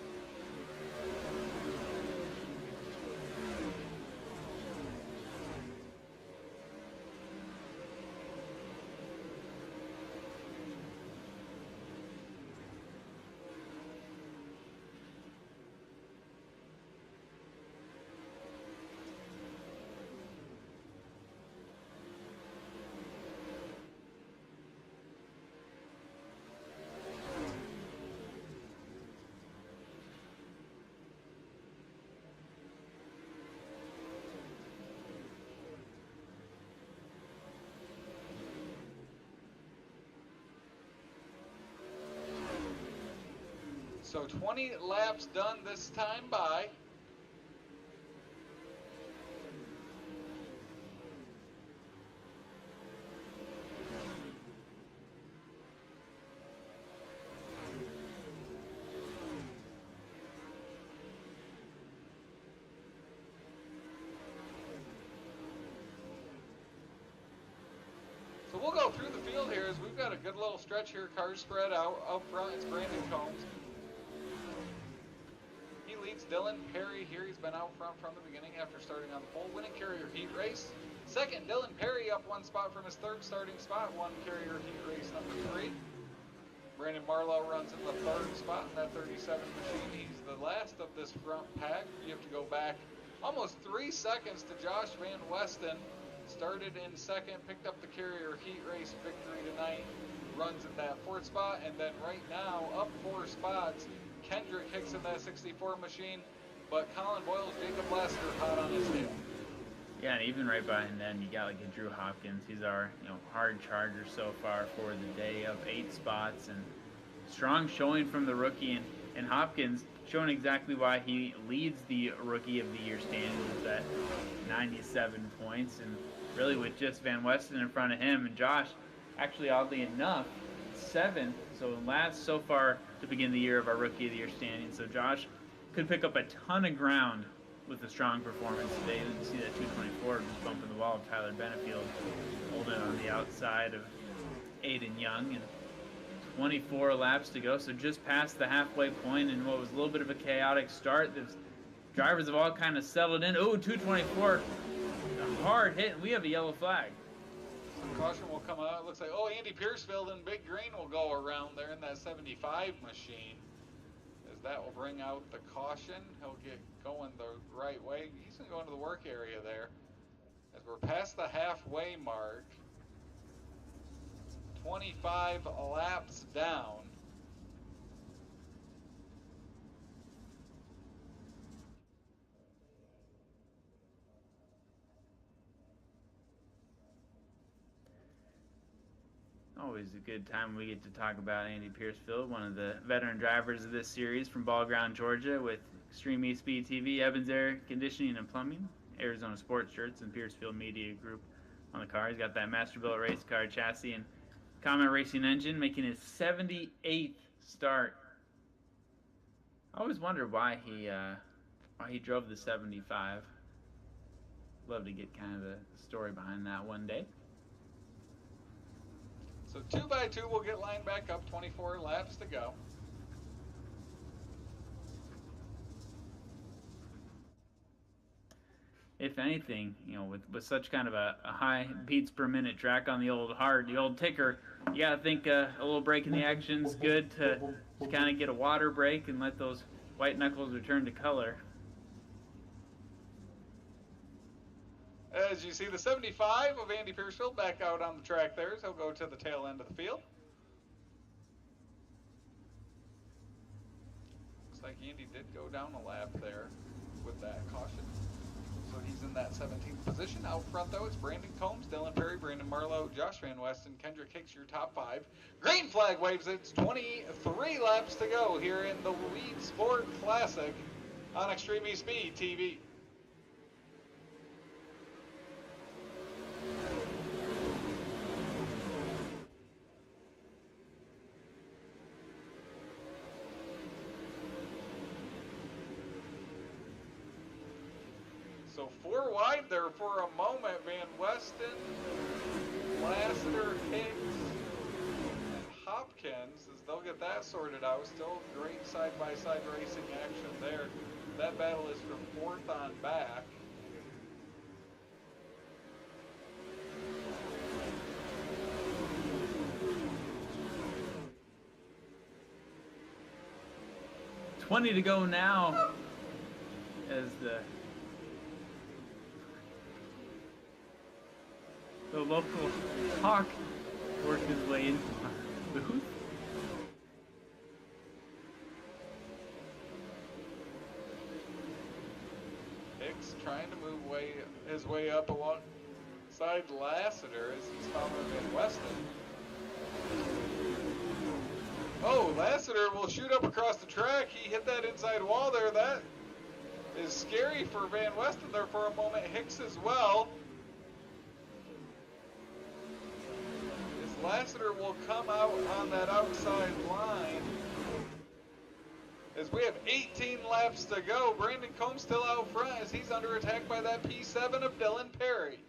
So 20 laps done this time by. So we'll go through the field here as we've got a good little stretch here. Cars spread out. Up front, it's Brandon Combs. He leads Dylan Perry here. He's been out front from the beginning after starting on the pole. Winning carrier heat race. Second, Dylan Perry up 1 spot from his 3rd starting spot. 1 carrier heat race number 3. Brandon Marlowe runs in the 3rd spot in that 37 machine. He's the last of this front pack. You have to go back almost 3 seconds to Josh Van Westen. Started in 2nd, picked up the carrier heat race victory tonight. Runs in that 4th spot, and then right now up 4 spots. Kendrick Hicks in that 64 machine, but Colin Boyles, Jacob Lassiter hot on his tail. Yeah, and even right behind them, you got like a Drew Hopkins. He's our hard charger so far for the day, up 8 spots, and strong showing from the rookie. And Hopkins showing exactly why he leads the Rookie of the Year standings with that 97 points, and really with just Van Westen in front of him, and Josh, actually oddly enough, 7th, so last so far to begin the year of our Rookie of the Year standing. So Josh could pick up a ton of ground with a strong performance today. You can see that 224 just bumping the wall of Tyler Benefield, holding on the outside of Aiden Young, and 24 laps to go, so just past the halfway point in what was a little bit of a chaotic start. The drivers have all kind of settled in. Oh, 224, a hard hit, and we have a yellow flag. So caution will come out. It looks like, Andy Piercefield in big green will go around there in that 75 machine, as that will bring out the caution. He'll get going the right way. He's going to go into the work area there. As we're past the halfway mark, 25 laps down. Always a good time when we get to talk about Andy Piercefield, one of the veteran drivers of this series from Ball Ground, Georgia, with Extreme E-Speed TV, Evans Air Conditioning and Plumbing, Arizona Sports Shirts, and Piercefield Media Group on the car. He's got that Masterbuilt race car chassis and Comet Racing engine, making his 78th start. I always wondered why he drove the 75. Love to get kind of the story behind that one day. So 2x2 will get lined back up, 24 laps to go. If anything, you know, with such kind of a high beats per minute track on the old ticker, you gotta think a little break in the action's good to kind of get a water break and let those white knuckles return to color. As you see the 75 of Andy Piercefield back out on the track there, so he'll go to the tail end of the field. Looks like Andy did go down a lap there with that caution. So he's in that 17th position. Out front, though, it's Brandon Combs, Dylan Perry, Brandon Marlowe, Josh Van Westen, Kendrick Hicks, your top 5. Green flag waves. It's 23 laps to go here in the Weedsport Classic on Extreme Speed TV. So 4 wide there for a moment. Van Westen, Lassiter, Hicks, and Hopkins, as they'll get that sorted out. Still great side-by-side racing action there. That battle is from 4th on back. $20 to go now as the local hawk worked his way into the booth. Hicks trying to move his way up alongside Lassiter as he's following Van Westen. Oh, Lassiter will shoot up across the track. He hit that inside wall there. That is scary for Van Westen there for a moment. Hicks as well. Lassiter will come out on that outside line as we have 18 laps to go. Brandon Combs still out front as he's under attack by that P7 of Dylan Perry.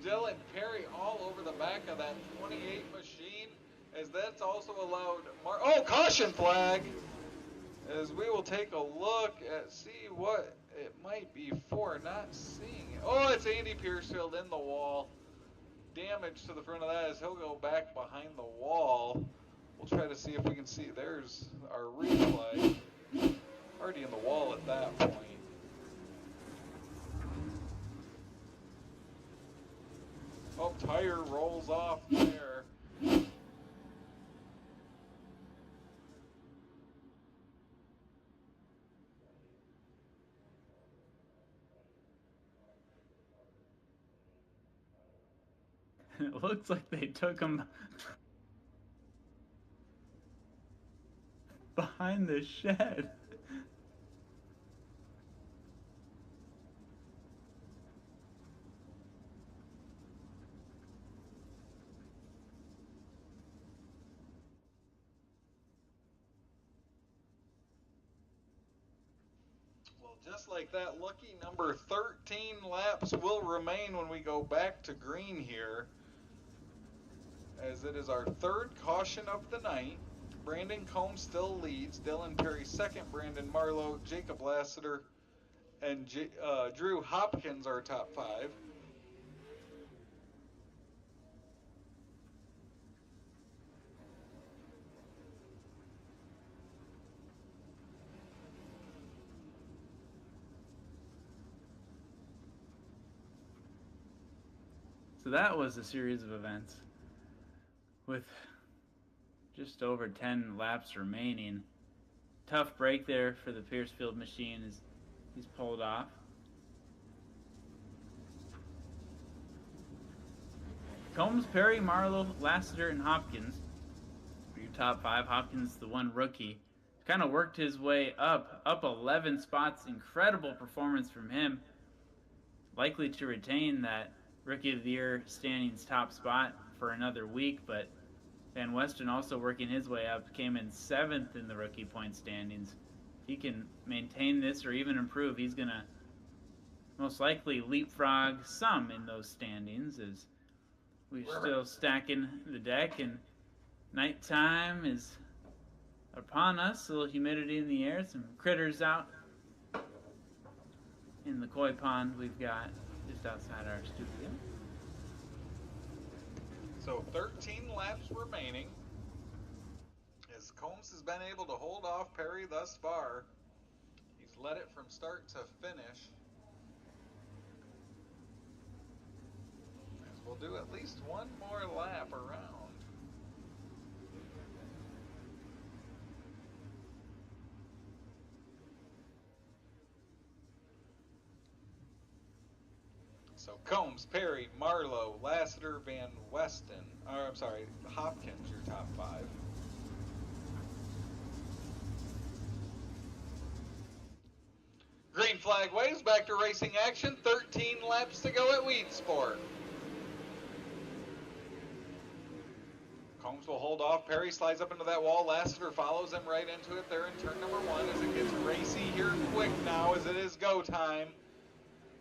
Dylan Perry all over the back of that 28 machine, as that's also allowed. Oh, caution flag! As we will take a look at see what it might be for. Not seeing it. Oh, it's Andy Piercefield in the wall. Damage to the front of that as he'll go back behind the wall. We'll try to see if we can see. There's our replay. Already in the wall at that point. Oh, tire rolls off there. It looks like they took him behind the shed. Just like that, lucky number 13 laps will remain when we go back to green here, as it is our third caution of the night. Brandon Combs still leads, Dylan Perry second, Brandon Marlowe, Jacob Lassiter, and Drew Hopkins are top 5. So that was a series of events with just over 10 laps remaining. Tough break there for the Piercefield machine as he's pulled off. Combs, Perry, Marlowe, Lassiter, and Hopkins for your top 5. Hopkins, the one rookie, kind of worked his way up 11 spots. Incredible performance from him. Likely to retain that Rookie of the Year standings top spot for another week, but Van Westen also working his way up, came in 7th in the rookie point standings. If he can maintain this or even improve, he's going to most likely leapfrog some in those standings as we're still stacking the deck and nighttime is upon us. A little humidity in the air, some critters out in the koi pond we've got just outside our studio. So 13 laps remaining as Combs has been able to hold off Perry thus far. He's led it from start to finish. As we'll do at least one more lap around. So Combs, Perry, Marlowe, Lassiter, Van Westen, or I'm sorry, Hopkins, your top 5. Green flag waves, back to racing action. 13 laps to go at Weedsport. Combs will hold off. Perry slides up into that wall. Lassiter follows him right into it there in turn number 1 as it gets racy here quick now as it is go time.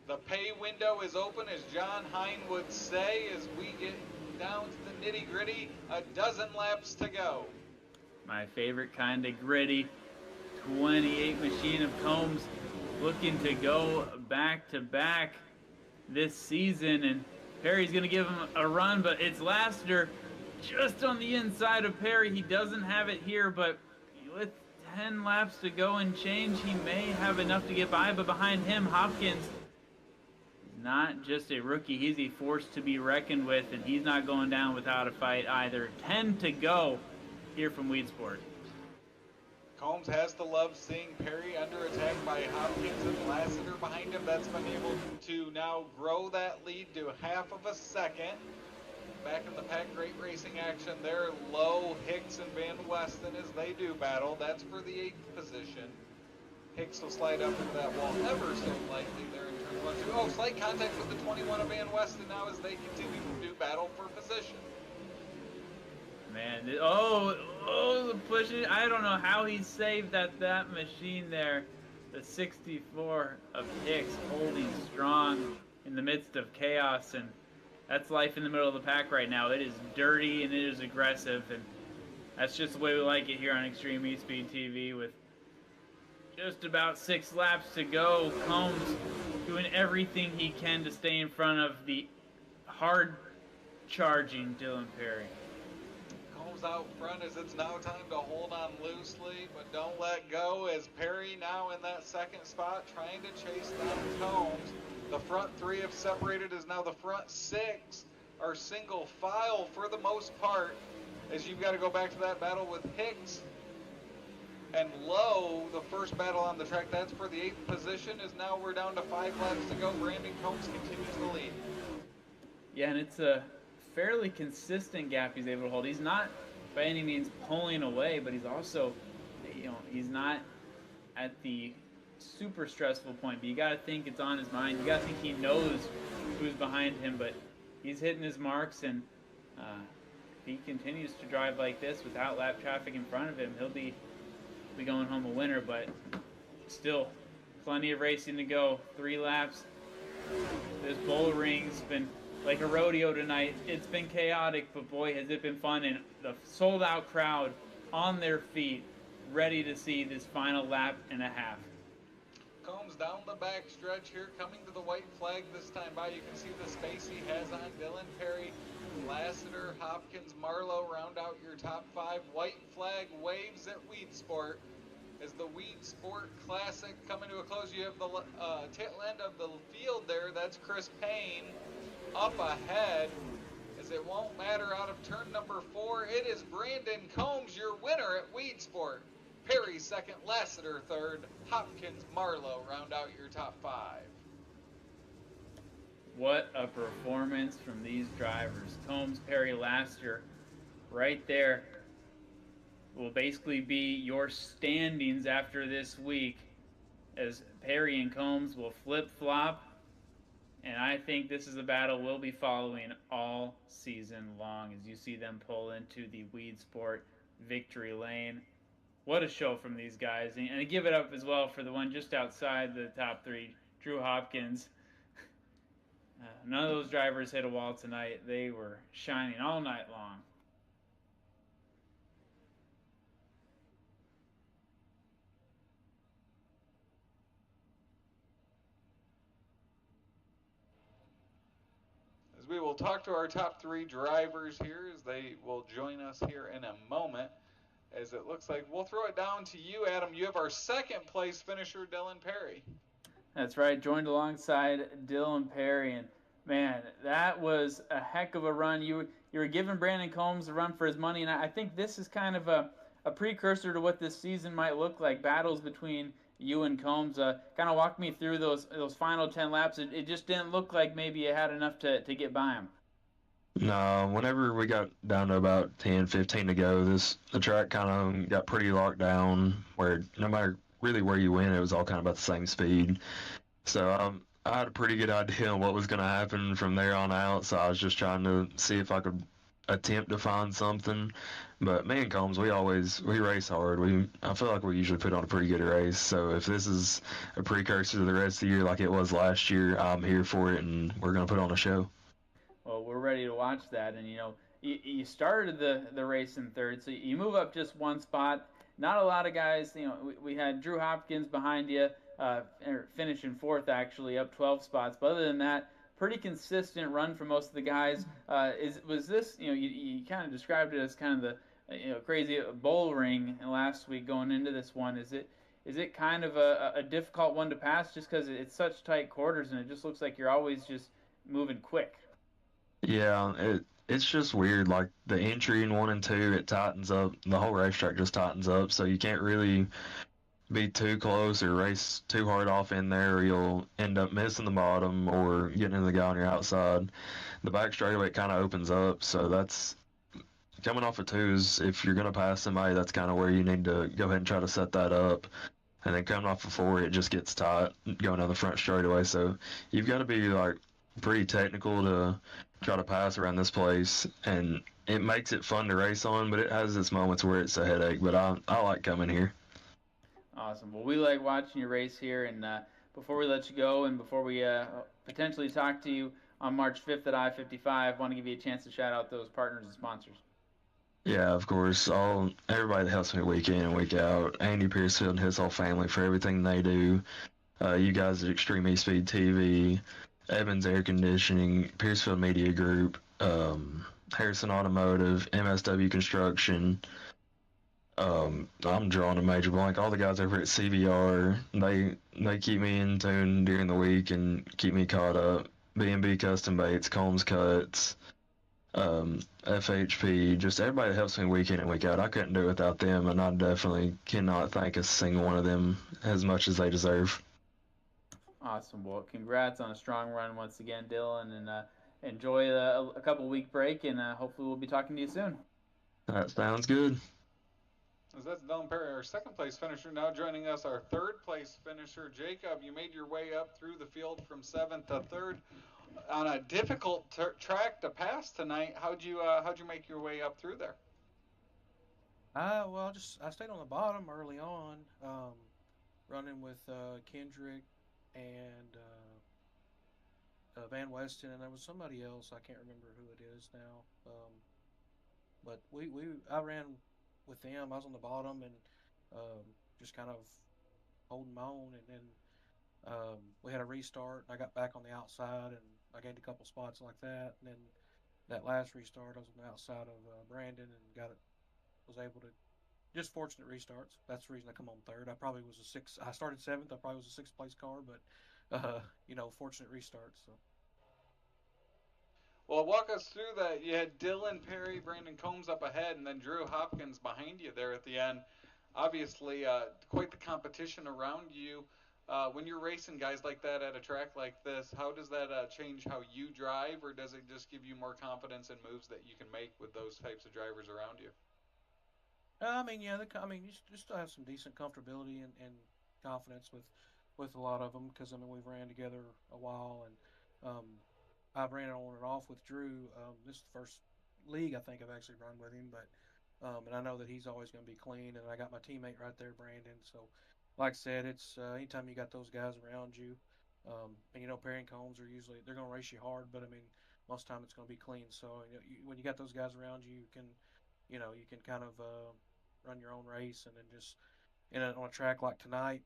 The pay window is open, as John Hine would say, as we get down to the nitty-gritty. A dozen laps to go. My favorite kind of gritty. 28 machine of Combs looking to go back-to-back this season. And Perry's going to give him a run, but it's Lassiter just on the inside of Perry. He doesn't have it here, but with 10 laps to go and change, he may have enough to get by. But behind him, Hopkins, not just a rookie, he's a force to be reckoned with, and he's not going down without a fight either. 10 to go here from Weedsport. Combs has to love seeing Perry under attack by Hopkins and Lassiter behind him. That's been able to now grow that lead to half of a second. Back in the pack, great racing action there. Lowe, Hicks, and Van Westen as they do battle. That's for the 8th position. Hicks will slide up into that wall ever so lightly there in turn 1, 2. Oh, slight contact with the 21 of Van Westen now as they continue to do battle for position. Man, the pushing. I don't know how he saved that machine there. The 64 of Hicks holding strong in the midst of chaos, and that's life in the middle of the pack right now. It is dirty and it is aggressive, and that's just the way we like it here on Extreme eSpeed TV with just about 6 laps to go. Combs doing everything he can to stay in front of the hard-charging Dylan Perry. Combs out front as it's now time to hold on loosely, but don't let go as Perry now in that 2nd spot trying to chase down Combs. The front 3 have separated as now the front 6 are single file for the most part as you've got to go back to that battle with Hicks and Lowe. The first battle on the track, that's for the 8th position, as now we're down to 5 laps to go. Brandon Combs continues to lead. Yeah, and it's a fairly consistent gap he's able to hold. He's not by any means pulling away, but he's also, he's not at the super stressful point. But you got to think it's on his mind. You got to think he knows who's behind him, but he's hitting his marks, and if he continues to drive like this without lap traffic in front of him, he'll be going home a winner. But still, plenty of racing to go. 3 laps. This bull ring's been like a rodeo tonight. It's been chaotic, but boy, has it been fun. And the sold-out crowd on their feet, ready to see this final lap and a half. Combs down the back stretch here, coming to the white flag this time by. You can see the space he has on Dylan Perry, Lassiter, Hopkins, Marlowe round out your top 5. White flag waves at Weedsport as the Weedsport Classic coming to a close. You have the tail end of the field there. That's Chris Payne up ahead, as it won't matter out of turn number 4. It is Brandon Combs, your winner at Weedsport. Perry second, Lassiter third, Hopkins, Marlowe round out your top 5. What a performance from these drivers. Combs, Perry, Lassiter, right there will basically be your standings after this week, as Perry and Combs will flip-flop. And I think this is a battle we'll be following all season long as you see them pull into the Weedsport victory lane. What a show from these guys. And I give it up as well for the one just outside the top 3, Drew Hopkins. None of those drivers hit a wall tonight. They were shining all night long. As we will talk to our top 3 drivers here, as they will join us here in a moment. As it looks like we'll throw it down to you, Adam. You have our second place finisher, Dylan Perry. That's right, joined alongside Dylan Perry, and man, that was a heck of a run. You were giving Brandon Combs a run for his money, and I think this is kind of a precursor to what this season might look like. Battles between you and Combs. Kind of walk me through those final 10 laps. It just didn't look like maybe you had enough to get by him. No, whenever we got down to about 10, 15 to go, the track kind of got pretty locked down where no matter really where you went, it was all kind of about the same speed. So I had a pretty good idea on what was going to happen from there on out, so I was just trying to see if I could attempt to find something. But me and Combs, we race hard. I feel like we usually put on a pretty good race. So if this is a precursor to the rest of the year like it was last year, I'm here for it, and we're going to put on a show. Well, we're ready to watch that. And, you started the race in third, so you move up just one spot. Not a lot of guys, we had Drew Hopkins behind you, finishing fourth, actually, up 12 spots. But other than that, pretty consistent run for most of the guys. Was this, you kind of described it as kind of the, crazy bull ring last week going into this one. Is it kind of a difficult one to pass just because it's such tight quarters and it just looks like you're always just moving quick? Yeah, it's just weird. Like the entry in 1 and 2, it tightens up. The whole racetrack just tightens up, so you can't really be too close or race too hard off in there, or you'll end up missing the bottom or getting into the guy on your outside. The back straightaway kind of opens up, so that's coming off of 2s. If you're gonna pass somebody, that's kind of where you need to go ahead and try to set that up. And then coming off of 4, it just gets tight going down the front straightaway. So you've got to be like pretty technical to try to pass around this place, and it makes it fun to race on, but it has its moments where it's a headache. But I like coming here. Awesome. Well, we like watching you race here, and before we let you go and before we potentially talk to you on March 5th at I-55, I want to give you a chance to shout out those partners and sponsors. Yeah, of course. Everybody that helps me week in and week out. Andy Piercefield and his whole family for everything they do. You guys at Extreme eSpeed TV, Evans Air Conditioning, Piercefield Media Group, Harrison Automotive, MSW Construction. I'm drawing a major blank. All the guys over at CVR, they keep me in tune during the week and keep me caught up. B&B Custom Baits, Combs Cuts, FHP, just everybody that helps me week in and week out. I couldn't do it without them, and I definitely cannot thank a single one of them as much as they deserve. Awesome. Well, congrats on a strong run once again, Dylan, and enjoy a couple week break, and hopefully we'll be talking to you soon. That sounds good. As that's Dylan Perry, our second place finisher. Now joining us, our third place finisher, Jacob. You made your way up through the field from 7th to 3rd on a difficult track to pass tonight. How'd you make your way up through there? Well, I stayed on the bottom early on, running with Kendrick and Van Weston, and there was somebody else. I can't remember who it is now. But I ran with them. I was on the bottom and just kind of holding my own, and then we had a restart. I got back on the outside, and I gained a couple spots like that. And then that last restart, I was on the outside of Brandon and was able to. Just fortunate restarts. That's the reason I come on third. I probably was I started 7th. I probably was a 6th place car, but fortunate restarts. So. Well, walk us through that. You had Dylan Perry, Brandon Combs up ahead, and then Drew Hopkins behind you there at the end. Obviously, quite the competition around you. When you're racing guys like that at a track like this, how does that change how you drive, or does it just give you more confidence in moves that you can make with those types of drivers around you? I mean, yeah, I mean, you still have some decent comfortability and confidence with a lot of them because I mean we've ran together a while and I've ran on and off with Drew. This is the first league I think I've actually run with him, but and I know that he's always going to be clean. And I got my teammate right there, Brandon. So, like I said, it's anytime you got those guys around you, and you know Perry and Combs are usually they're going to race you hard, but I mean most of the time it's going to be clean. So when you got those guys around you, you can kind of run your own race, and then just on a track like tonight,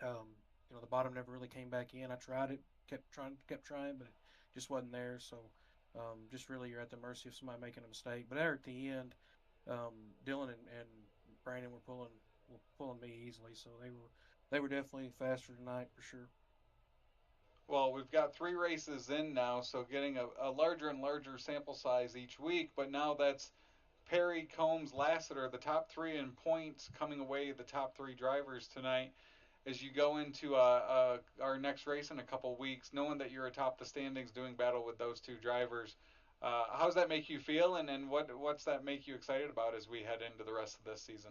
the bottom never really came back in. I tried it, kept trying, but it just wasn't there. So just really you're at the mercy of somebody making a mistake. But there at the end, Dylan and Brandon were pulling me easily, so they were definitely faster tonight for sure. Well, we've got 3 races in now, so getting a larger and larger sample size each week. But now that's Perry, Combs, Lassiter, the top 3 in points, coming away the top 3 drivers tonight. As you go into our next race in a couple weeks, knowing that you're atop the standings doing battle with those 2 drivers, how does that make you feel, and what's that make you excited about as we head into the rest of this season?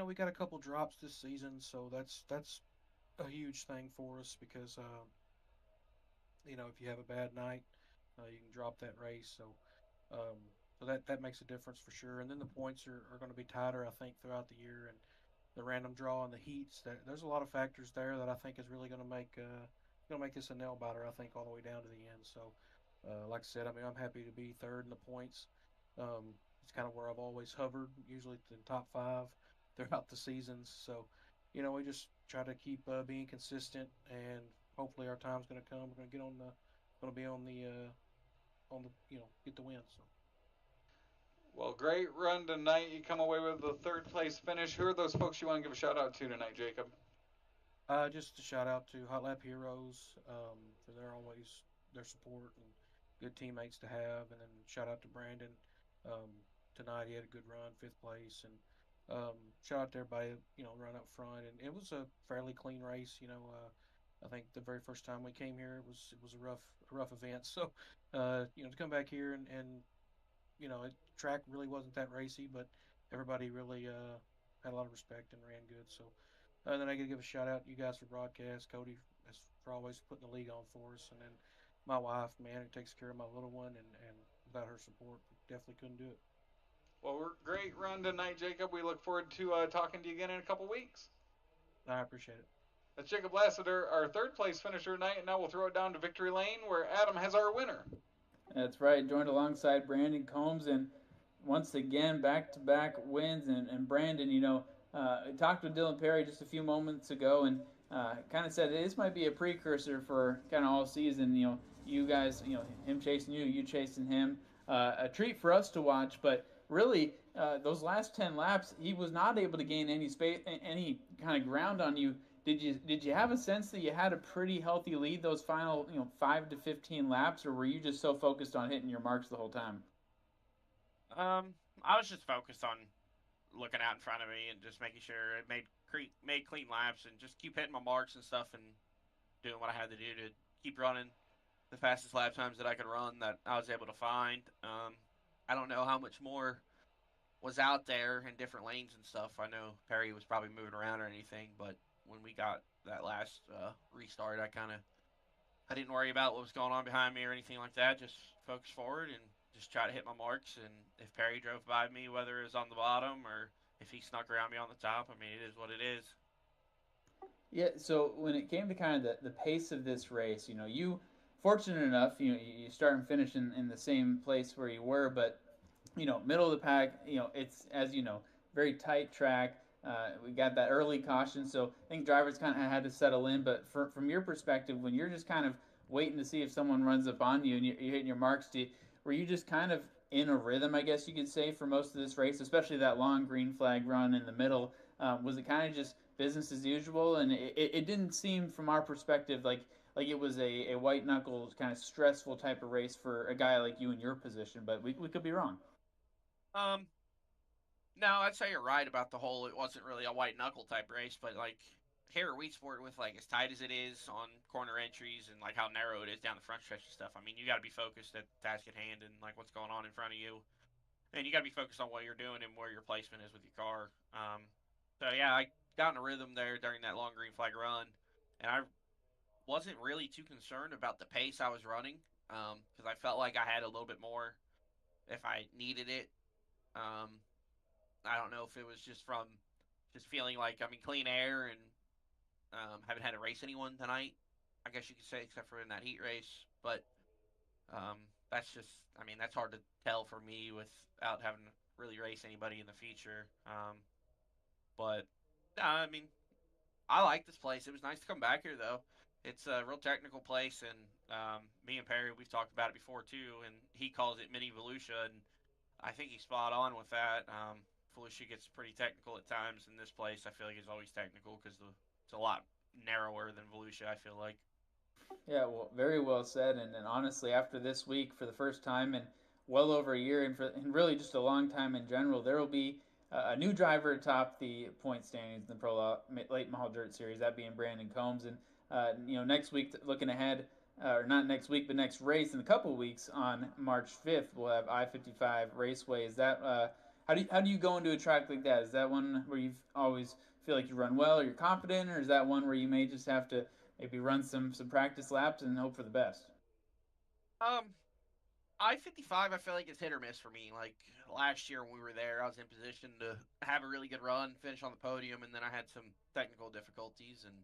We got a couple drops this season, so that's a huge thing for us because if you have a bad night, you can drop that race. Um, so that makes a difference for sure. And then the points are going to be tighter, I think, throughout the year. And the random draw and the heats, there's a lot of factors there that I think is really going to make this a nail biter. I think all the way down to the end. So, like I said, I mean, I'm happy to be third in the points. It's kind of where I've always hovered, usually in top 5 throughout the seasons. So, we just try to keep being consistent, and hopefully our time's going to come. We're going to be on the get the win. So. Well, great run tonight. You come away with the 3rd place finish. Who are those folks you want to give a shout out to tonight, Jacob? Just a shout out to Hot Lap Heroes for their support and good teammates to have, and then shout out to Brandon. Um, Tonight he had a good run, 5th place, and shout out to everybody run up front. And it was a fairly clean race. I think the very first time we came here, it was a rough event. So to come back here and track really wasn't that racy, but everybody really had a lot of respect and ran good. So then I got to give a shout out to you guys for broadcast, Cody, for always putting the league on for us, and then my wife, man, who takes care of my little one, and without her support, definitely couldn't do it. Well, we're great run tonight, Jacob. We look forward to talking to you again in a couple weeks. I appreciate it. That's Jacob Lassiter, our 3rd place finisher tonight, and now we'll throw it down to Victory Lane where Adam has our winner. That's right. Joined alongside Brandon Combs, and once again, back-to-back wins. And Brandon, I talked with Dylan Perry just a few moments ago, and kind of said this might be a precursor for kind of all season. You guys, him chasing you, you chasing him. A treat for us to watch, but really, those last 10 laps, he was not able to gain any space, any kind of ground on you. Did you have a sense that you had a pretty healthy lead those final 5 to 15 laps, or were you just so focused on hitting your marks the whole time? I was just focused on looking out in front of me and just making sure it made clean laps and just keep hitting my marks and stuff and doing what I had to do to keep running the fastest lap times that I could run that I was able to find. I don't know how much more was out there in different lanes and stuff. I know Perry was probably moving around or anything, but when we got that last restart, I didn't worry about what was going on behind me or anything like that. Just focus forward and just try to hit my marks. And if Perry drove by me, whether it was on the bottom or if he snuck around me on the top, I mean, it is what it is. Yeah, so when it came to kind of the pace of this race, you fortunate enough, you start and finish in the same place where you were, but middle of the pack, it's, as very tight track. We got that early caution, so I think drivers kind of had to settle in. But from your perspective, when you're just kind of waiting to see if someone runs up on you and you're hitting your marks, were you just kind of in a rhythm, I guess you could say, for most of this race, especially that long green flag run in the middle? Was it kind of just business as usual? And it didn't seem, from our perspective, like like it was a white knuckles kind of stressful type of race for a guy like you in your position, but we could be wrong. No, I'd say you're right about the whole. It wasn't really a white knuckle type race, but like here at Weedsport, with like as tight as it is on corner entries and like how narrow it is down the front stretch and stuff. I mean, you got to be focused at the task at hand and like what's going on in front of you, and you got to be focused on what you're doing and where your placement is with your car. So yeah, I got in a rhythm there during that long green flag run, and I wasn't really too concerned about the pace I was running because I felt like I had a little bit more if I needed it. Um, I don't know if it was just from just feeling like I'm in clean air and haven't had to race anyone tonight. I guess you could say, except for in that heat race. But that's just, I mean, that's hard to tell for me without having to really race anybody in the future. But I mean, I like this place. It was nice to come back here, though. It's a real technical place, and me and Perry, we've talked about it before too, and he calls it Mini Volusia, and I think he's spot on with that. Volusia gets pretty technical at times, and this place I feel like is always technical because it's a lot narrower than Volusia. I feel like. Yeah, well, very well said. And honestly, after this week, for the first time in well over a year, and really just a long time in general, there will be a new driver atop the point standings in the Late Model Dirt Series, that being Brandon Combs. And next week, looking ahead, or not next week, but next race in a couple of weeks on March 5th, we'll have I-55 Raceway. Is that how do you go into a track like that? Is that one where you always feel like you run well, or you're confident, or is that one where you may just have to maybe run some practice laps and hope for the best? Um, I-55, I feel like it's hit or miss for me. Like last year when we were there, I was in position to have a really good run, finish on the podium, and then I had some technical difficulties and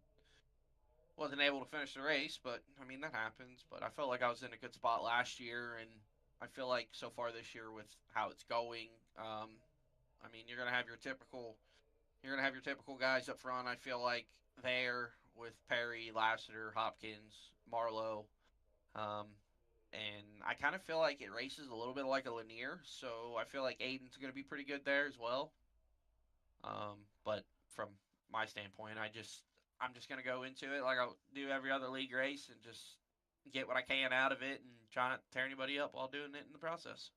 wasn't able to finish the race. But I mean that happens. But I felt like I was in a good spot last year, and I feel like so far this year with how it's going, I mean you're gonna have your typical guys up front. I feel like there with Perry, Lassiter, Hopkins, Marlowe. Um, and I kind of feel like it races a little bit like a linear, so I feel like Aiden's going to be pretty good there as well. But from my standpoint, I'm just going to go into it like I do every other league race and just get what I can out of it and try not to tear anybody up while doing it in the process.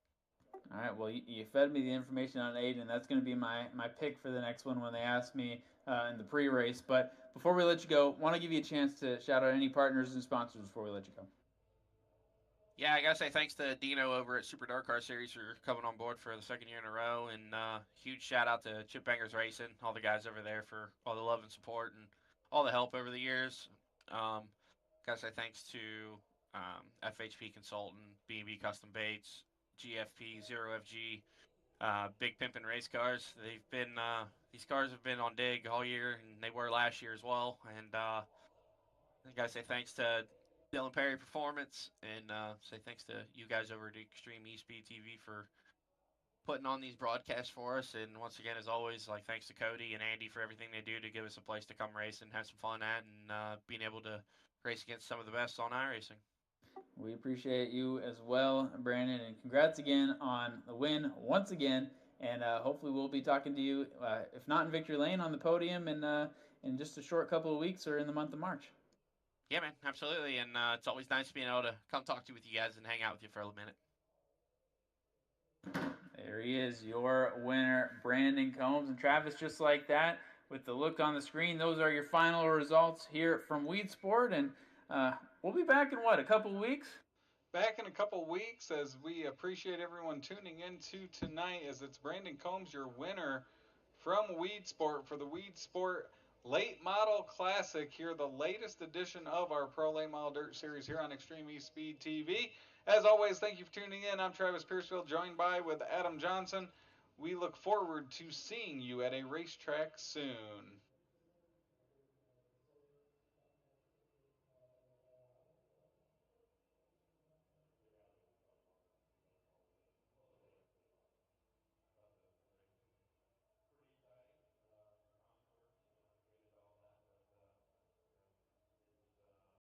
All right, well, you fed me the information on Aiden. That's going to be my pick for the next one when they ask me in the pre-race. But before we let you go, want to give you a chance to shout out any partners and sponsors before we let you go. Yeah, I gotta say thanks to Dino over at Super Dark Car Series for coming on board for the second year in a row, and huge shout out to Chip Bangers Racing, all the guys over there for all the love and support and all the help over the years. Gotta say thanks to FHP Consultant, B&B Custom Baits, GFP, Zero FG, Big Pimpin' Race Cars. They've been these cars have been on dig all year, and they were last year as well. And I gotta say thanks to Dylan Perry Performance, and say thanks to you guys over at Extreme eSpeed TV for putting on these broadcasts for us. And once again, as always, like thanks to Cody and Andy for everything they do to give us a place to come race and have some fun at, and being able to race against some of the best on iRacing. We appreciate you as well, Brandon, and congrats again on the win once again. And hopefully we'll be talking to you, if not in Victory Lane, on the podium in just a short couple of weeks or in the month of March. Yeah, man, absolutely. And it's always nice being able to come talk to you with you guys and hang out with you for a minute. There he is, your winner, Brandon Combs. And Travis, just like that, with the look on the screen, those are your final results here from Weedsport. And we'll be back in a couple of weeks? Back in a couple weeks, as we appreciate everyone tuning into tonight, as it's Brandon Combs, your winner from Weedsport for the Weedsport Late Model Classic here, the latest edition of our Pro Late Model Dirt Series here on Extreme eSpeed TV. As always, thank you for tuning in. I'm Travis Piercefield, joined by with Adam Johnson. We look forward to seeing you at a racetrack soon.